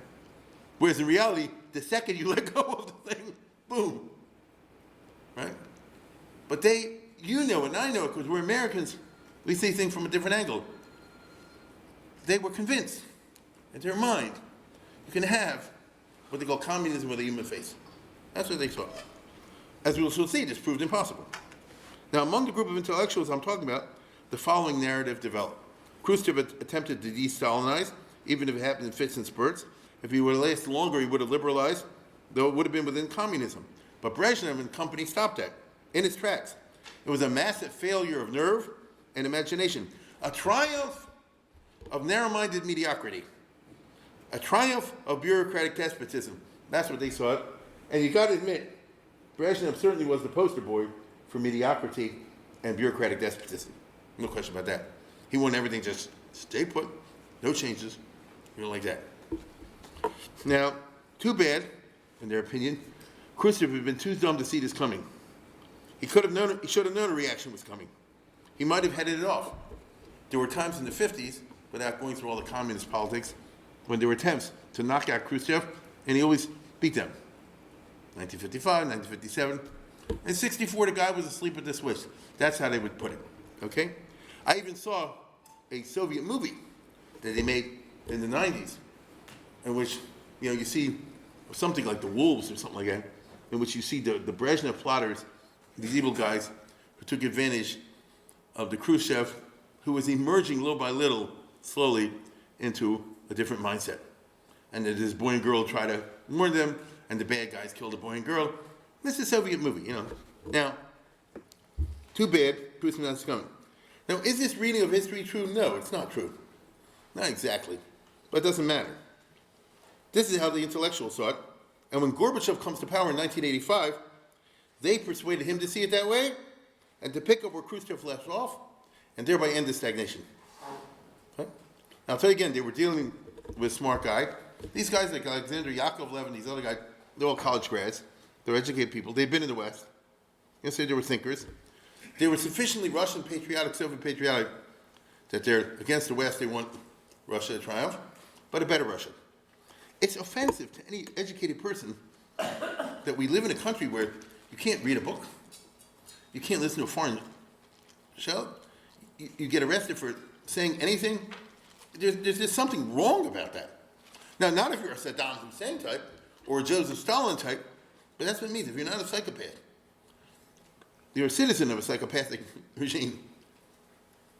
Whereas in reality, the second you let go of the thing, boom, right? But they, you know it and I know it because we're Americans, we see things from a different angle. They were convinced in their mind you can have what they call communism with a human face. That's what they saw. As we will see, this proved impossible. Now, among the group of intellectuals I'm talking about, the following narrative developed. Khrushchev attempted to de-Stalinize, even if it happened in fits and spurts. If he would have lasted longer, he would have liberalized, though it would have been within communism. But Brezhnev and company stopped that in its tracks. It was a massive failure of nerve and imagination, a triumph of narrow-minded mediocrity, a triumph of bureaucratic despotism. That's what they saw it. And you got to admit, Brezhnev certainly was the poster boy for mediocrity and bureaucratic despotism. No question about that. He wanted everything just stay put, no changes, like that. Now, too bad, in their opinion, Khrushchev had been too dumb to see this coming. He should have known a reaction was coming. He might have headed it off. There were times in the 50s, without going through all the communist politics, when there were attempts to knock out Khrushchev, and he always beat them. 1955, 1957. In 64, the guy was asleep at the switch. That's how they would put it, okay? I even saw a Soviet movie that they made in the 90s, in which, you see something like The Wolves or something like that, in which you see the Brezhnev plotters, these evil guys who took advantage of the Khrushchev, who was emerging little by little, slowly, into a different mindset. And that this boy and girl try to warn them, and the bad guys kill the boy and girl. This is a Soviet movie, Now, too bad, Putin is coming. Now, is this reading of history true? No, it's not true. Not exactly. But it doesn't matter. This is how the intellectuals saw it. And when Gorbachev comes to power in 1985, they persuaded him to see it that way and to pick up where Khrushchev left off and thereby end the stagnation. Okay? Now, I'll tell you again, they were dealing with a smart guy. These guys like Alexander Yakovlev and these other guys, they're all college grads. They're educated people. They've been in the West. They were thinkers. They were sufficiently Russian patriotic, Soviet patriotic, that they're against the West. They want Russia to triumph, but a better Russia. It's offensive to any educated person that we live in a country where you can't read a book, you can't listen to a foreign show, you get arrested for saying anything. There's just something wrong about that. Now, not if you're a Saddam Hussein type or a Joseph Stalin type, but that's what it means. If you're not a psychopath, you're a citizen of a psychopathic regime.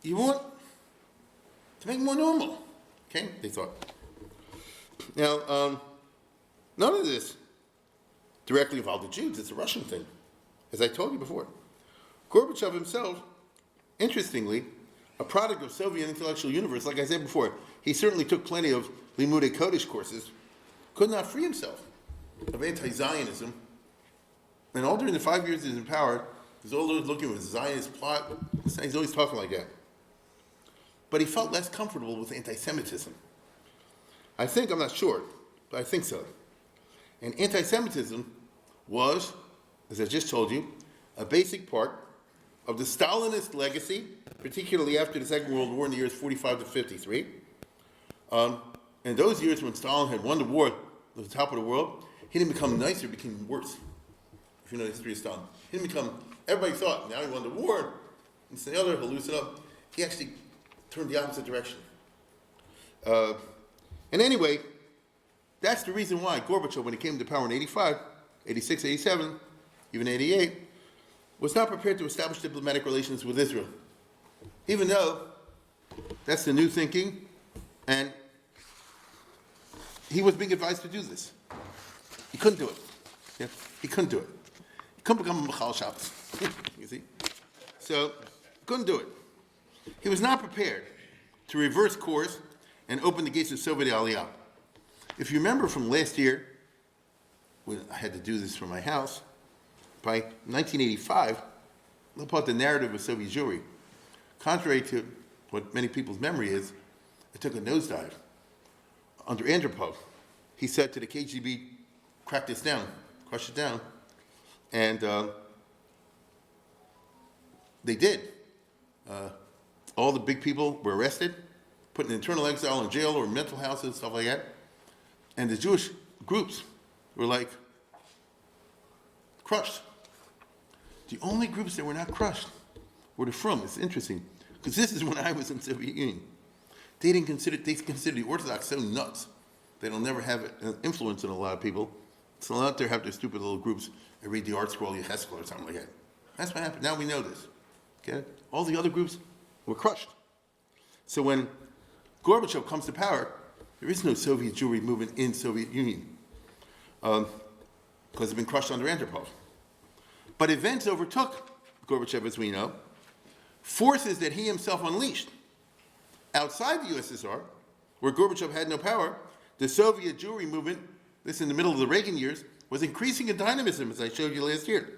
You want to make it more normal, okay? They thought. Now, none of this directly involved the Jews. It's a Russian thing, as I told you before. Gorbachev himself, interestingly, a product of Soviet intellectual universe, like I said before, he certainly took plenty of Limude Kodesh courses, could not free himself of anti-Zionism. And all during the 5 years he was in power, he's always looking at a Zionist plot. He's always talking like that. But he felt less comfortable with anti-Semitism. I think, I'm not sure, but I think so. And anti-Semitism was, as I just told you, a basic part of the Stalinist legacy, particularly after the Second World War in the years 45 to 53. In those years when Stalin had won the war at the top of the world, he didn't become nicer, he became worse. If you know the history of Stalin. He didn't become, everybody thought, now he won the war, and the other, he'll loosen up. He actually turned the opposite direction. And anyway, that's the reason why Gorbachev, when he came to power in 85, 86, 87, even 88, was not prepared to establish diplomatic relations with Israel, even though that's the new thinking, and he was being advised to do this. He couldn't do it. Yeah, he couldn't do it. He couldn't become a Michal Shabbos. You see? So, couldn't do it. He was not prepared to reverse course and open the gates of Soviet Aliyah. If you remember from last year, when I had to do this for my house, by 1985, about the narrative of Soviet Jewry, contrary to what many people's memory is, it took a nosedive. Under Andropov, he said to the KGB, crack this down, crush it down. And they did. All the big people were arrested, put in internal exile in jail or mental houses, stuff like that. And the Jewish groups were like crushed. The only groups that were not crushed were the Frum. It's interesting, because this is when I was in the Soviet Union. They considered the Orthodox so nuts that they'll never have an influence on a lot of people. So they'll out there have their stupid little groups and read the Art Scroll Yecheskel or something like that. That's what happened. Now we know this. Okay? All the other groups were crushed. So when Gorbachev comes to power, there is no Soviet Jewry movement in Soviet Union because it's been crushed under Andropov. But events overtook Gorbachev, as we know, forces that he himself unleashed. Outside the USSR, where Gorbachev had no power, the Soviet Jewry movement, this in the middle of the Reagan years, was increasing in dynamism, as I showed you last year.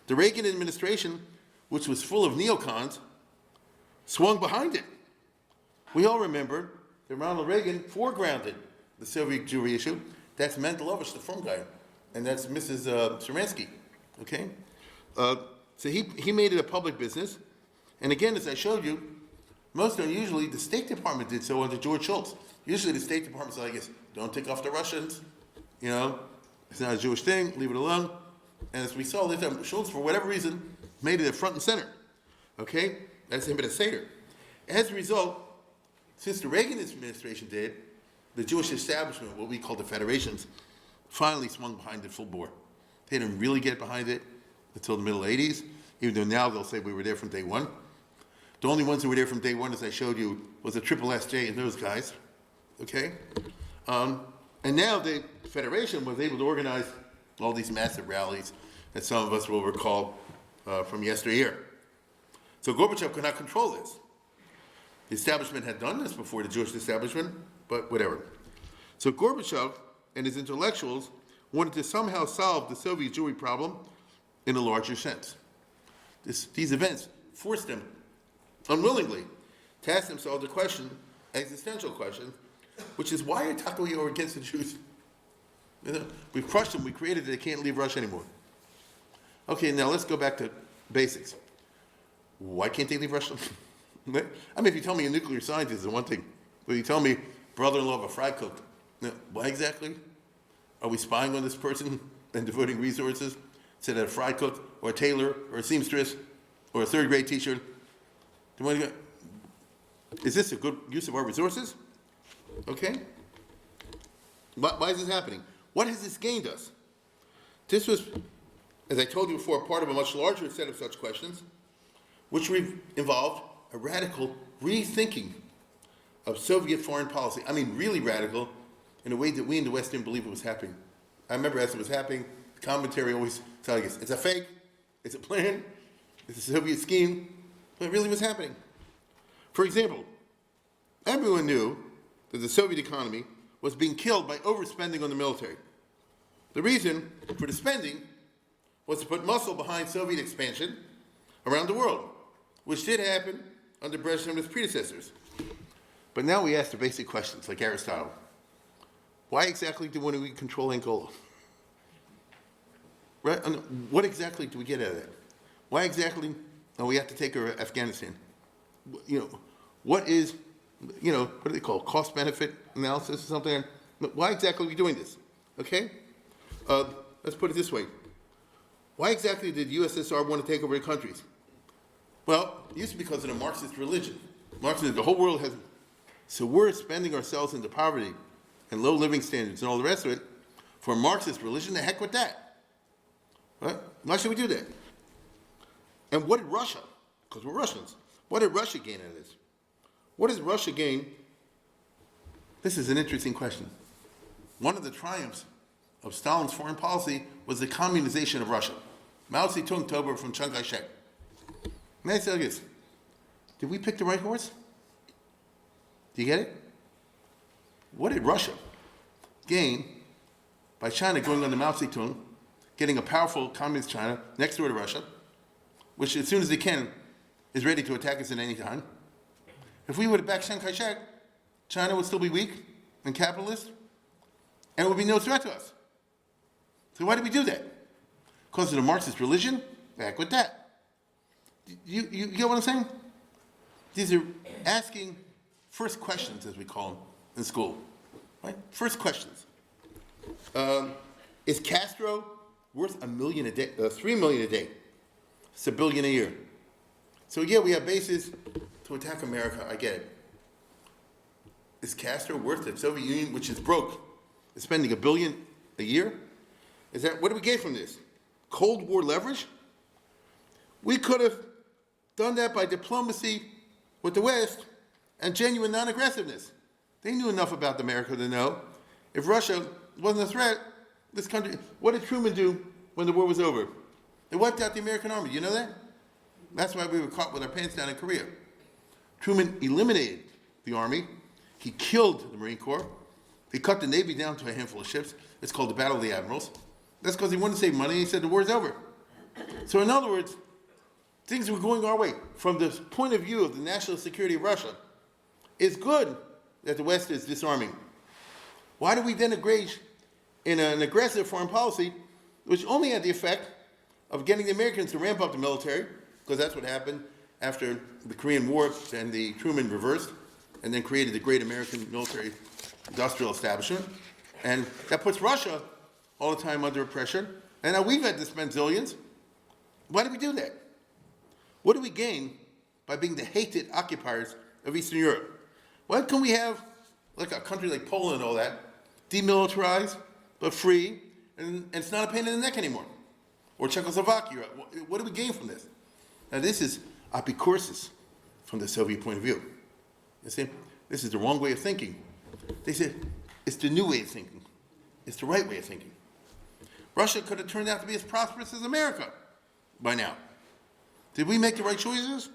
The Reagan administration, which was full of neocons, swung behind it. We all remember that Ronald Reagan foregrounded the Soviet Jewry issue. That's Mendelovich, the Frum guy, and that's Mrs. Sharansky, okay? So he made it a public business. And again, as I showed you, most unusually, the State Department did so under George Shultz. Usually the State Department said, I guess, don't take off the Russians, you know, it's not a Jewish thing, leave it alone. And as we saw this time, Shultz, for whatever reason, made it a front and center, okay? That's him at a Seder. As a result, since the Reagan administration did, the Jewish establishment, what we call the federations, finally swung behind it full bore. They didn't really get behind it until the middle 80s, even though now they'll say we were there from day one. The only ones who were there from day one, as I showed you, was the Triple SJ and those guys, okay? And now the Federation was able to organize all these massive rallies that some of us will recall from yesteryear. So Gorbachev could not control this. The establishment had done this before, the Jewish establishment, but whatever. So Gorbachev and his intellectuals wanted to somehow solve the Soviet Jewry problem in a larger sense. These events forced them, unwillingly, to ask themselves the question, existential question, which is, why are we against the Jews? You know, we've crushed them, we created it, they can't leave Russia anymore. Okay, now let's go back to basics. Why can't they leave Russia? I mean, if you tell me a nuclear scientist is one thing, but you tell me brother-in-law of a fry cook, why exactly? Are we spying on this person and devoting resources to that a fry cook or a tailor or a seamstress or a third-grade teacher? Is this a good use of our resources? Okay? Why is this happening? What has this gained us? This was, as I told you before, part of a much larger set of such questions, which involved a radical rethinking of Soviet foreign policy. I mean, really radical, in a way that we in the West didn't believe it was happening. I remember as it was happening, the commentary always telling us, it's a fake, it's a plan, it's a Soviet scheme, but it really was happening. For example, everyone knew that the Soviet economy was being killed by overspending on the military. The reason for the spending was to put muscle behind Soviet expansion around the world, which did happen under Brezhnev and his predecessors. But now we ask the basic questions, like Aristotle. Why exactly do we control Angola? Right? What exactly do we get out of that? Why exactly do we have to take over Afghanistan? You know, what is, you know, what do they call, cost-benefit analysis or something? Why exactly are we doing this? Okay? Let's put it this way. Why exactly did the USSR want to take over the countries? Well, it used to be because of the Marxist religion. Marxism, the whole world has, so we're spending ourselves into poverty and low living standards and all the rest of it for Marxist religion. The heck with that. Right? Why should we do that? And what did Russia, because we're Russians, what did Russia gain out of this? What does Russia gain? This is an interesting question. One of the triumphs of Stalin's foreign policy was the communization of Russia. Mao Zedong took over from Chiang Kai-shek. May I say this? Did we pick the right horse? Do you get it? What did Russia gain by China going under Mao Zedong, getting a powerful communist China next door to Russia, which as soon as they can is ready to attack us at any time? If we would have backed Chiang Kai-shek, China would still be weak and capitalist, and it would be no threat to us. So why did we do that? Because of the Marxist religion? Back with that. You get what I'm saying? These are asking first questions, as we call them in school. Right? First questions. Is Castro worth $1 million a day, $3 million a day? It's $1 billion a year. So yeah, we have bases to attack America. I get it. Is Castro worth it? Soviet Union, which is broke, is spending $1 billion a year? Is that what do we get from this? Cold War leverage? We could have done that by diplomacy with the West and genuine non-aggressiveness. They knew enough about America to know if Russia wasn't a threat, this country, what did Truman do when the war was over? They wiped out the American army. You know that? That's why we were caught with our pants down in Korea. Truman eliminated the army. He killed the Marine Corps. He cut the Navy down to a handful of ships. It's called the Battle of the Admirals. That's because he wanted to save money. He said the war's over. So in other words, things were going our way. From the point of view of the national security of Russia, it's good that the West is disarming. Why do we then engage in an aggressive foreign policy which only had the effect of getting the Americans to ramp up the military, because that's what happened after the Korean War and the Truman reversed, and then created the great American military industrial establishment. And that puts Russia all the time under pressure. And now we've had to spend zillions. Why did we do that? What do we gain by being the hated occupiers of Eastern Europe? Why can't we have, like a country like Poland and all that, demilitarized, but free, and it's not a pain in the neck anymore? Or Czechoslovakia. What do we gain from this? Now this is apicoursis from the Soviet point of view. You see, this is the wrong way of thinking. They said, it's the new way of thinking. It's the right way of thinking. Russia could have turned out to be as prosperous as America by now. Did we make the right choices?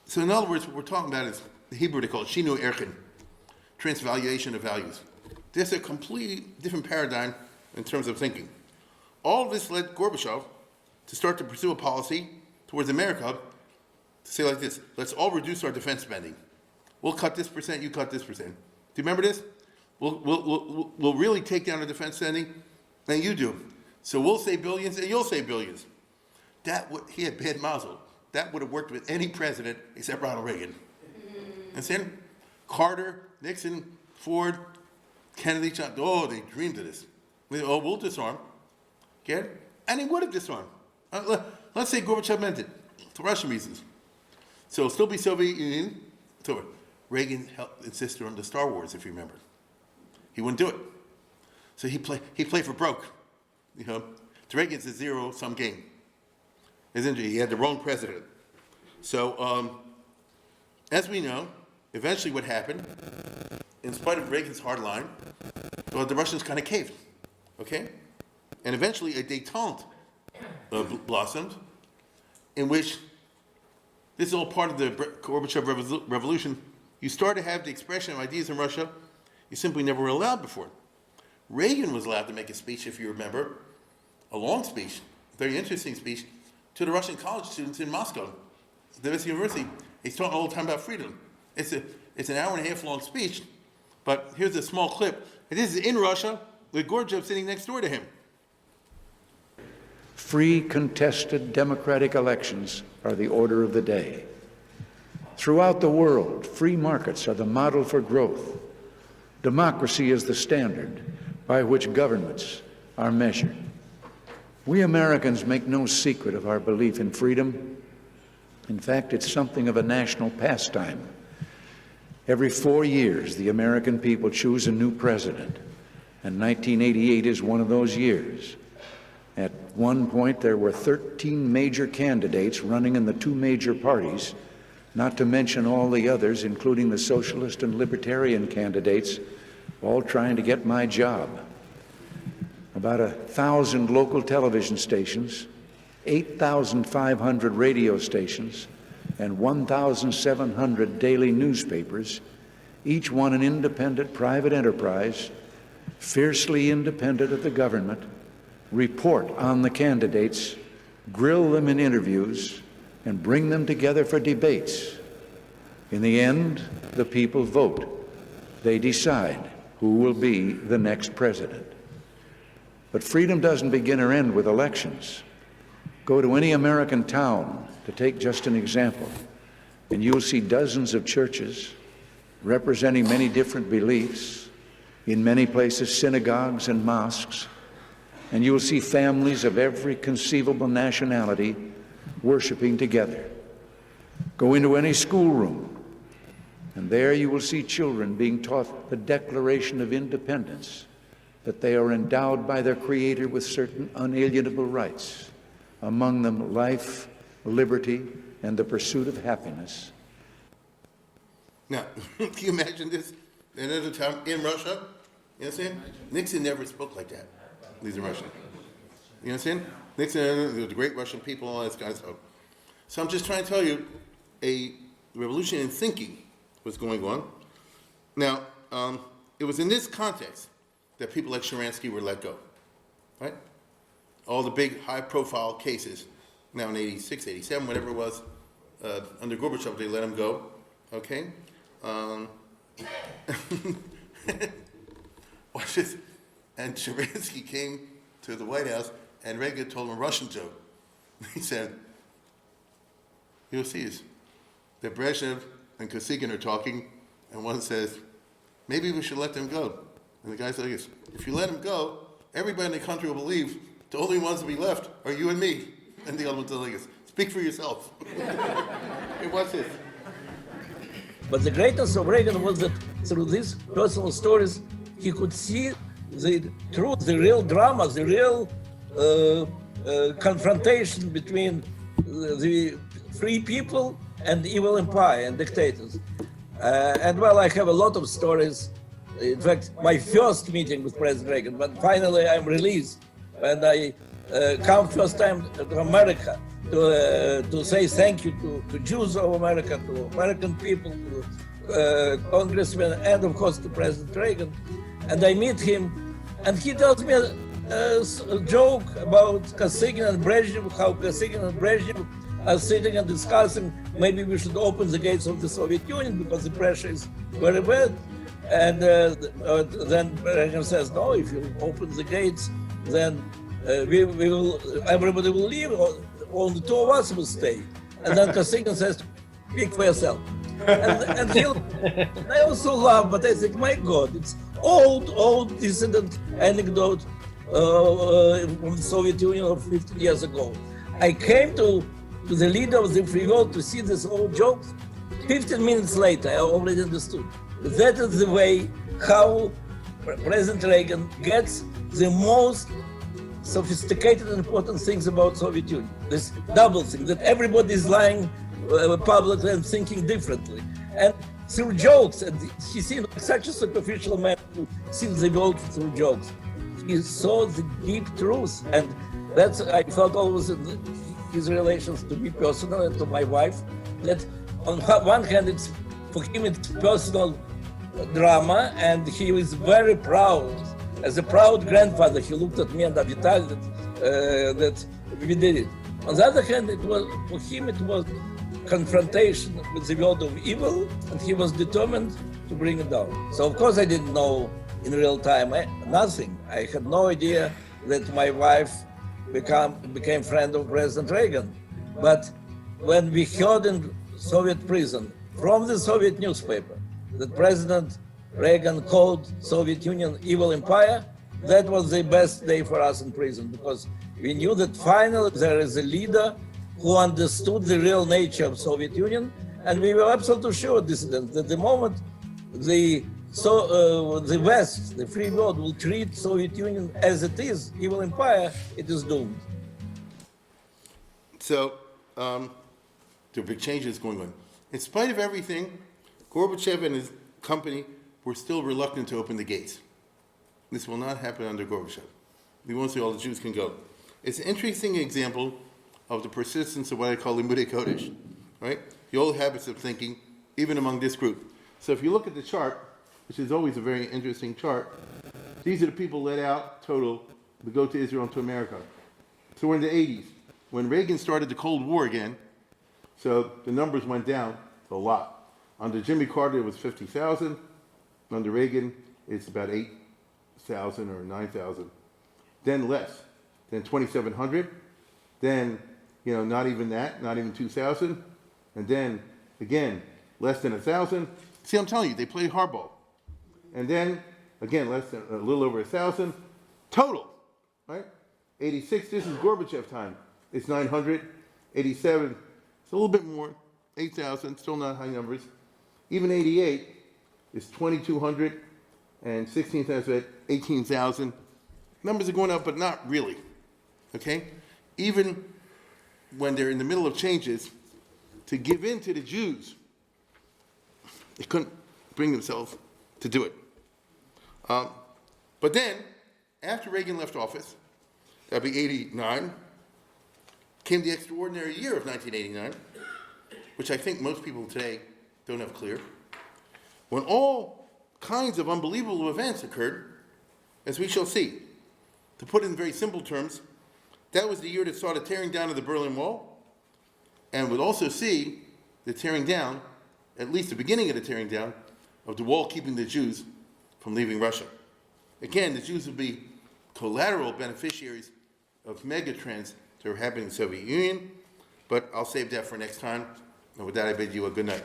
So in other words, what we're talking about is the Hebrew they call it shinu erchin, transvaluation of values. There's a completely different paradigm in terms of thinking. All of this led Gorbachev to start to pursue a policy towards America to say like this: let's all reduce our defense spending. We'll cut this percent, you cut this percent. Do you remember this? We'll really take down our defense spending, and you do. So we'll say billions, and you'll say billions. He had bad mazel. That would have worked with any president except Ronald Reagan. Understand? Carter, Nixon, Ford, Kennedy, they dreamed of this. We'll disarm. Get it? And he would have disarmed. Let's say Gorbachev meant it, for Russian reasons. So it'll still be Soviet Union. It's over. Reagan insisted on the Star Wars, if you remember. He wouldn't do it. So he played for broke. You know, to Reagan's a zero-sum game. Isn't he? He had the wrong president. So, as we know, eventually what happened, in spite of Reagan's hard line, well, the Russians kind of caved, okay? And eventually a détente blossomed, in which this is all part of the Gorbachev revolution. You start to have the expression of ideas in Russia you simply never were allowed before. Reagan was allowed to make a speech, if you remember, a long speech, a very interesting speech, to the Russian college students in Moscow, the University. He's talking all the time about freedom. It's an hour and a half long speech, but here's a small clip. And this is in Russia with Gorbachev sitting next door to him. Free, contested democratic elections are the order of the day. Throughout the world, free markets are the model for growth. Democracy is the standard by which governments are measured. We Americans make no secret of our belief in freedom. In fact, it's something of a national pastime. Every 4 years, the American people choose a new president, and 1988 is one of those years. At At one point, there were 13 major candidates running in the two major parties, not to mention all the others, including the socialist and libertarian candidates, all trying to get my job. About 1,000 local television stations, 8,500 radio stations, and 1,700 daily newspapers, each one an independent private enterprise, fiercely independent of the government, report on the candidates, grill them in interviews, and bring them together for debates. In the end, the people vote. They decide who will be the next president. But freedom doesn't begin or end with elections. Go to any American town, to take just an example, and you'll see dozens of churches representing many different beliefs, in many places synagogues and mosques, and you will see families of every conceivable nationality worshiping together. Go into any schoolroom, and there you will see children being taught the Declaration of Independence, that they are endowed by their Creator with certain unalienable rights, among them life, liberty, and the pursuit of happiness. Now, can you imagine this? Another time in Russia, you understand? Nixon never spoke like that. He's a Russian. You understand? Nixon, the great Russian people, all that kind of stuff. So I'm just trying to tell you, a revolution in thinking was going on. Now, it was in this context that people like Sharansky were let go, right? All the big high-profile cases, now in 86, 87, whatever it was, under Gorbachev, they let him go, okay? Watch this. And Sharansky came to the White House, and Reagan told him a Russian joke. He said, you'll see this, that Brezhnev and Kosygin are talking, and one says, maybe we should let them go. And the guy said, yes, if you let them go, everybody in the country will believe the only ones to be left are you and me. And the other one said, yes, speak for yourself. Hey, watch this. But the greatness of Reagan was that through these personal stories, he could see the truth, the real drama, the real confrontation between the free people and evil empire and dictators. And well, I have a lot of stories. In fact, my first meeting with President Reagan, but finally I'm released, and I come first time to America to say thank you to Jews of America, to American people, to congressmen, and of course to President Reagan. And I meet him, and he tells me a joke about Kosygin and Brezhnev, how Kosygin and Brezhnev are sitting and discussing maybe we should open the gates of the Soviet Union because the pressure is very bad. And then Brezhnev says, no, if you open the gates, then everybody will leave, only two of us will stay. And then Kosygin says, speak for yourself. And I also laugh, but I think, my God, it's old dissident anecdote from the Soviet Union of 15 years ago. I came to the leader of the free world to see this old jokes. 15 minutes later, I already understood. That is the way how President Reagan gets the most sophisticated and important things about Soviet Union. This double thing, that everybody is lying publicly and thinking differently. And through jokes, and he seemed like such a superficial man who sees the world through jokes. He saw the deep truth, and that's, I felt always in his relations to me personal and to my wife, that on one hand, for him it's personal drama, and he was very proud. As a proud grandfather, he looked at me and Avital that we did it. On the other hand, for him it was confrontation with the world of evil, and he was determined to bring it down. So of course I didn't know in real time nothing. I had no idea that my wife became friend of President Reagan. But when we heard in Soviet prison from the Soviet newspaper that President Reagan called Soviet Union evil empire, that was the best day for us in prison, because we knew that finally there is a leader who understood the real nature of Soviet Union, and we were absolutely sure, dissidents, that the moment the West, the free world, will treat Soviet Union as it is, evil empire, it is doomed. So there are big changes going on. In spite of everything, Gorbachev and his company were still reluctant to open the gates. This will not happen under Gorbachev. We won't say all the Jews can go. It's an interesting example of the persistence of what I call limudei kodesh, right? The old habits of thinking, even among this group. So if you look at the chart, which is always a very interesting chart, these are the people let out total to go to Israel and to America. So we're in the 80s. When Reagan started the Cold War again, so the numbers went down a lot. Under Jimmy Carter, it was 50,000. Under Reagan, it's about 8,000 or 9,000. Then less. Then 2,700. Then, not even that, not even 2,000. And then, again, less than 1,000. See, I'm telling you, they played hardball. And then, again, less than a little over 1,000. Total, right? 86, this is Gorbachev time. It's 900. 87, it's a little bit more. 8,000, still not high numbers. Even 88 is 2,200. And 16,000, 18,000. Numbers are going up, but not really. Okay? Even when they're in the middle of changes, to give in to the Jews, they couldn't bring themselves to do it. But then, after Reagan left office, that'd be 89, came the extraordinary year of 1989, which I think most people today don't have clear, when all kinds of unbelievable events occurred, as we shall see. To put it in very simple terms, that was the year that saw the tearing down of the Berlin Wall, and would also see the tearing down, at least the beginning of the tearing down, of the wall keeping the Jews from leaving Russia. Again, the Jews would be collateral beneficiaries of megatrends that were happening in the Soviet Union, but I'll save that for next time. And with that, I bid you a good night.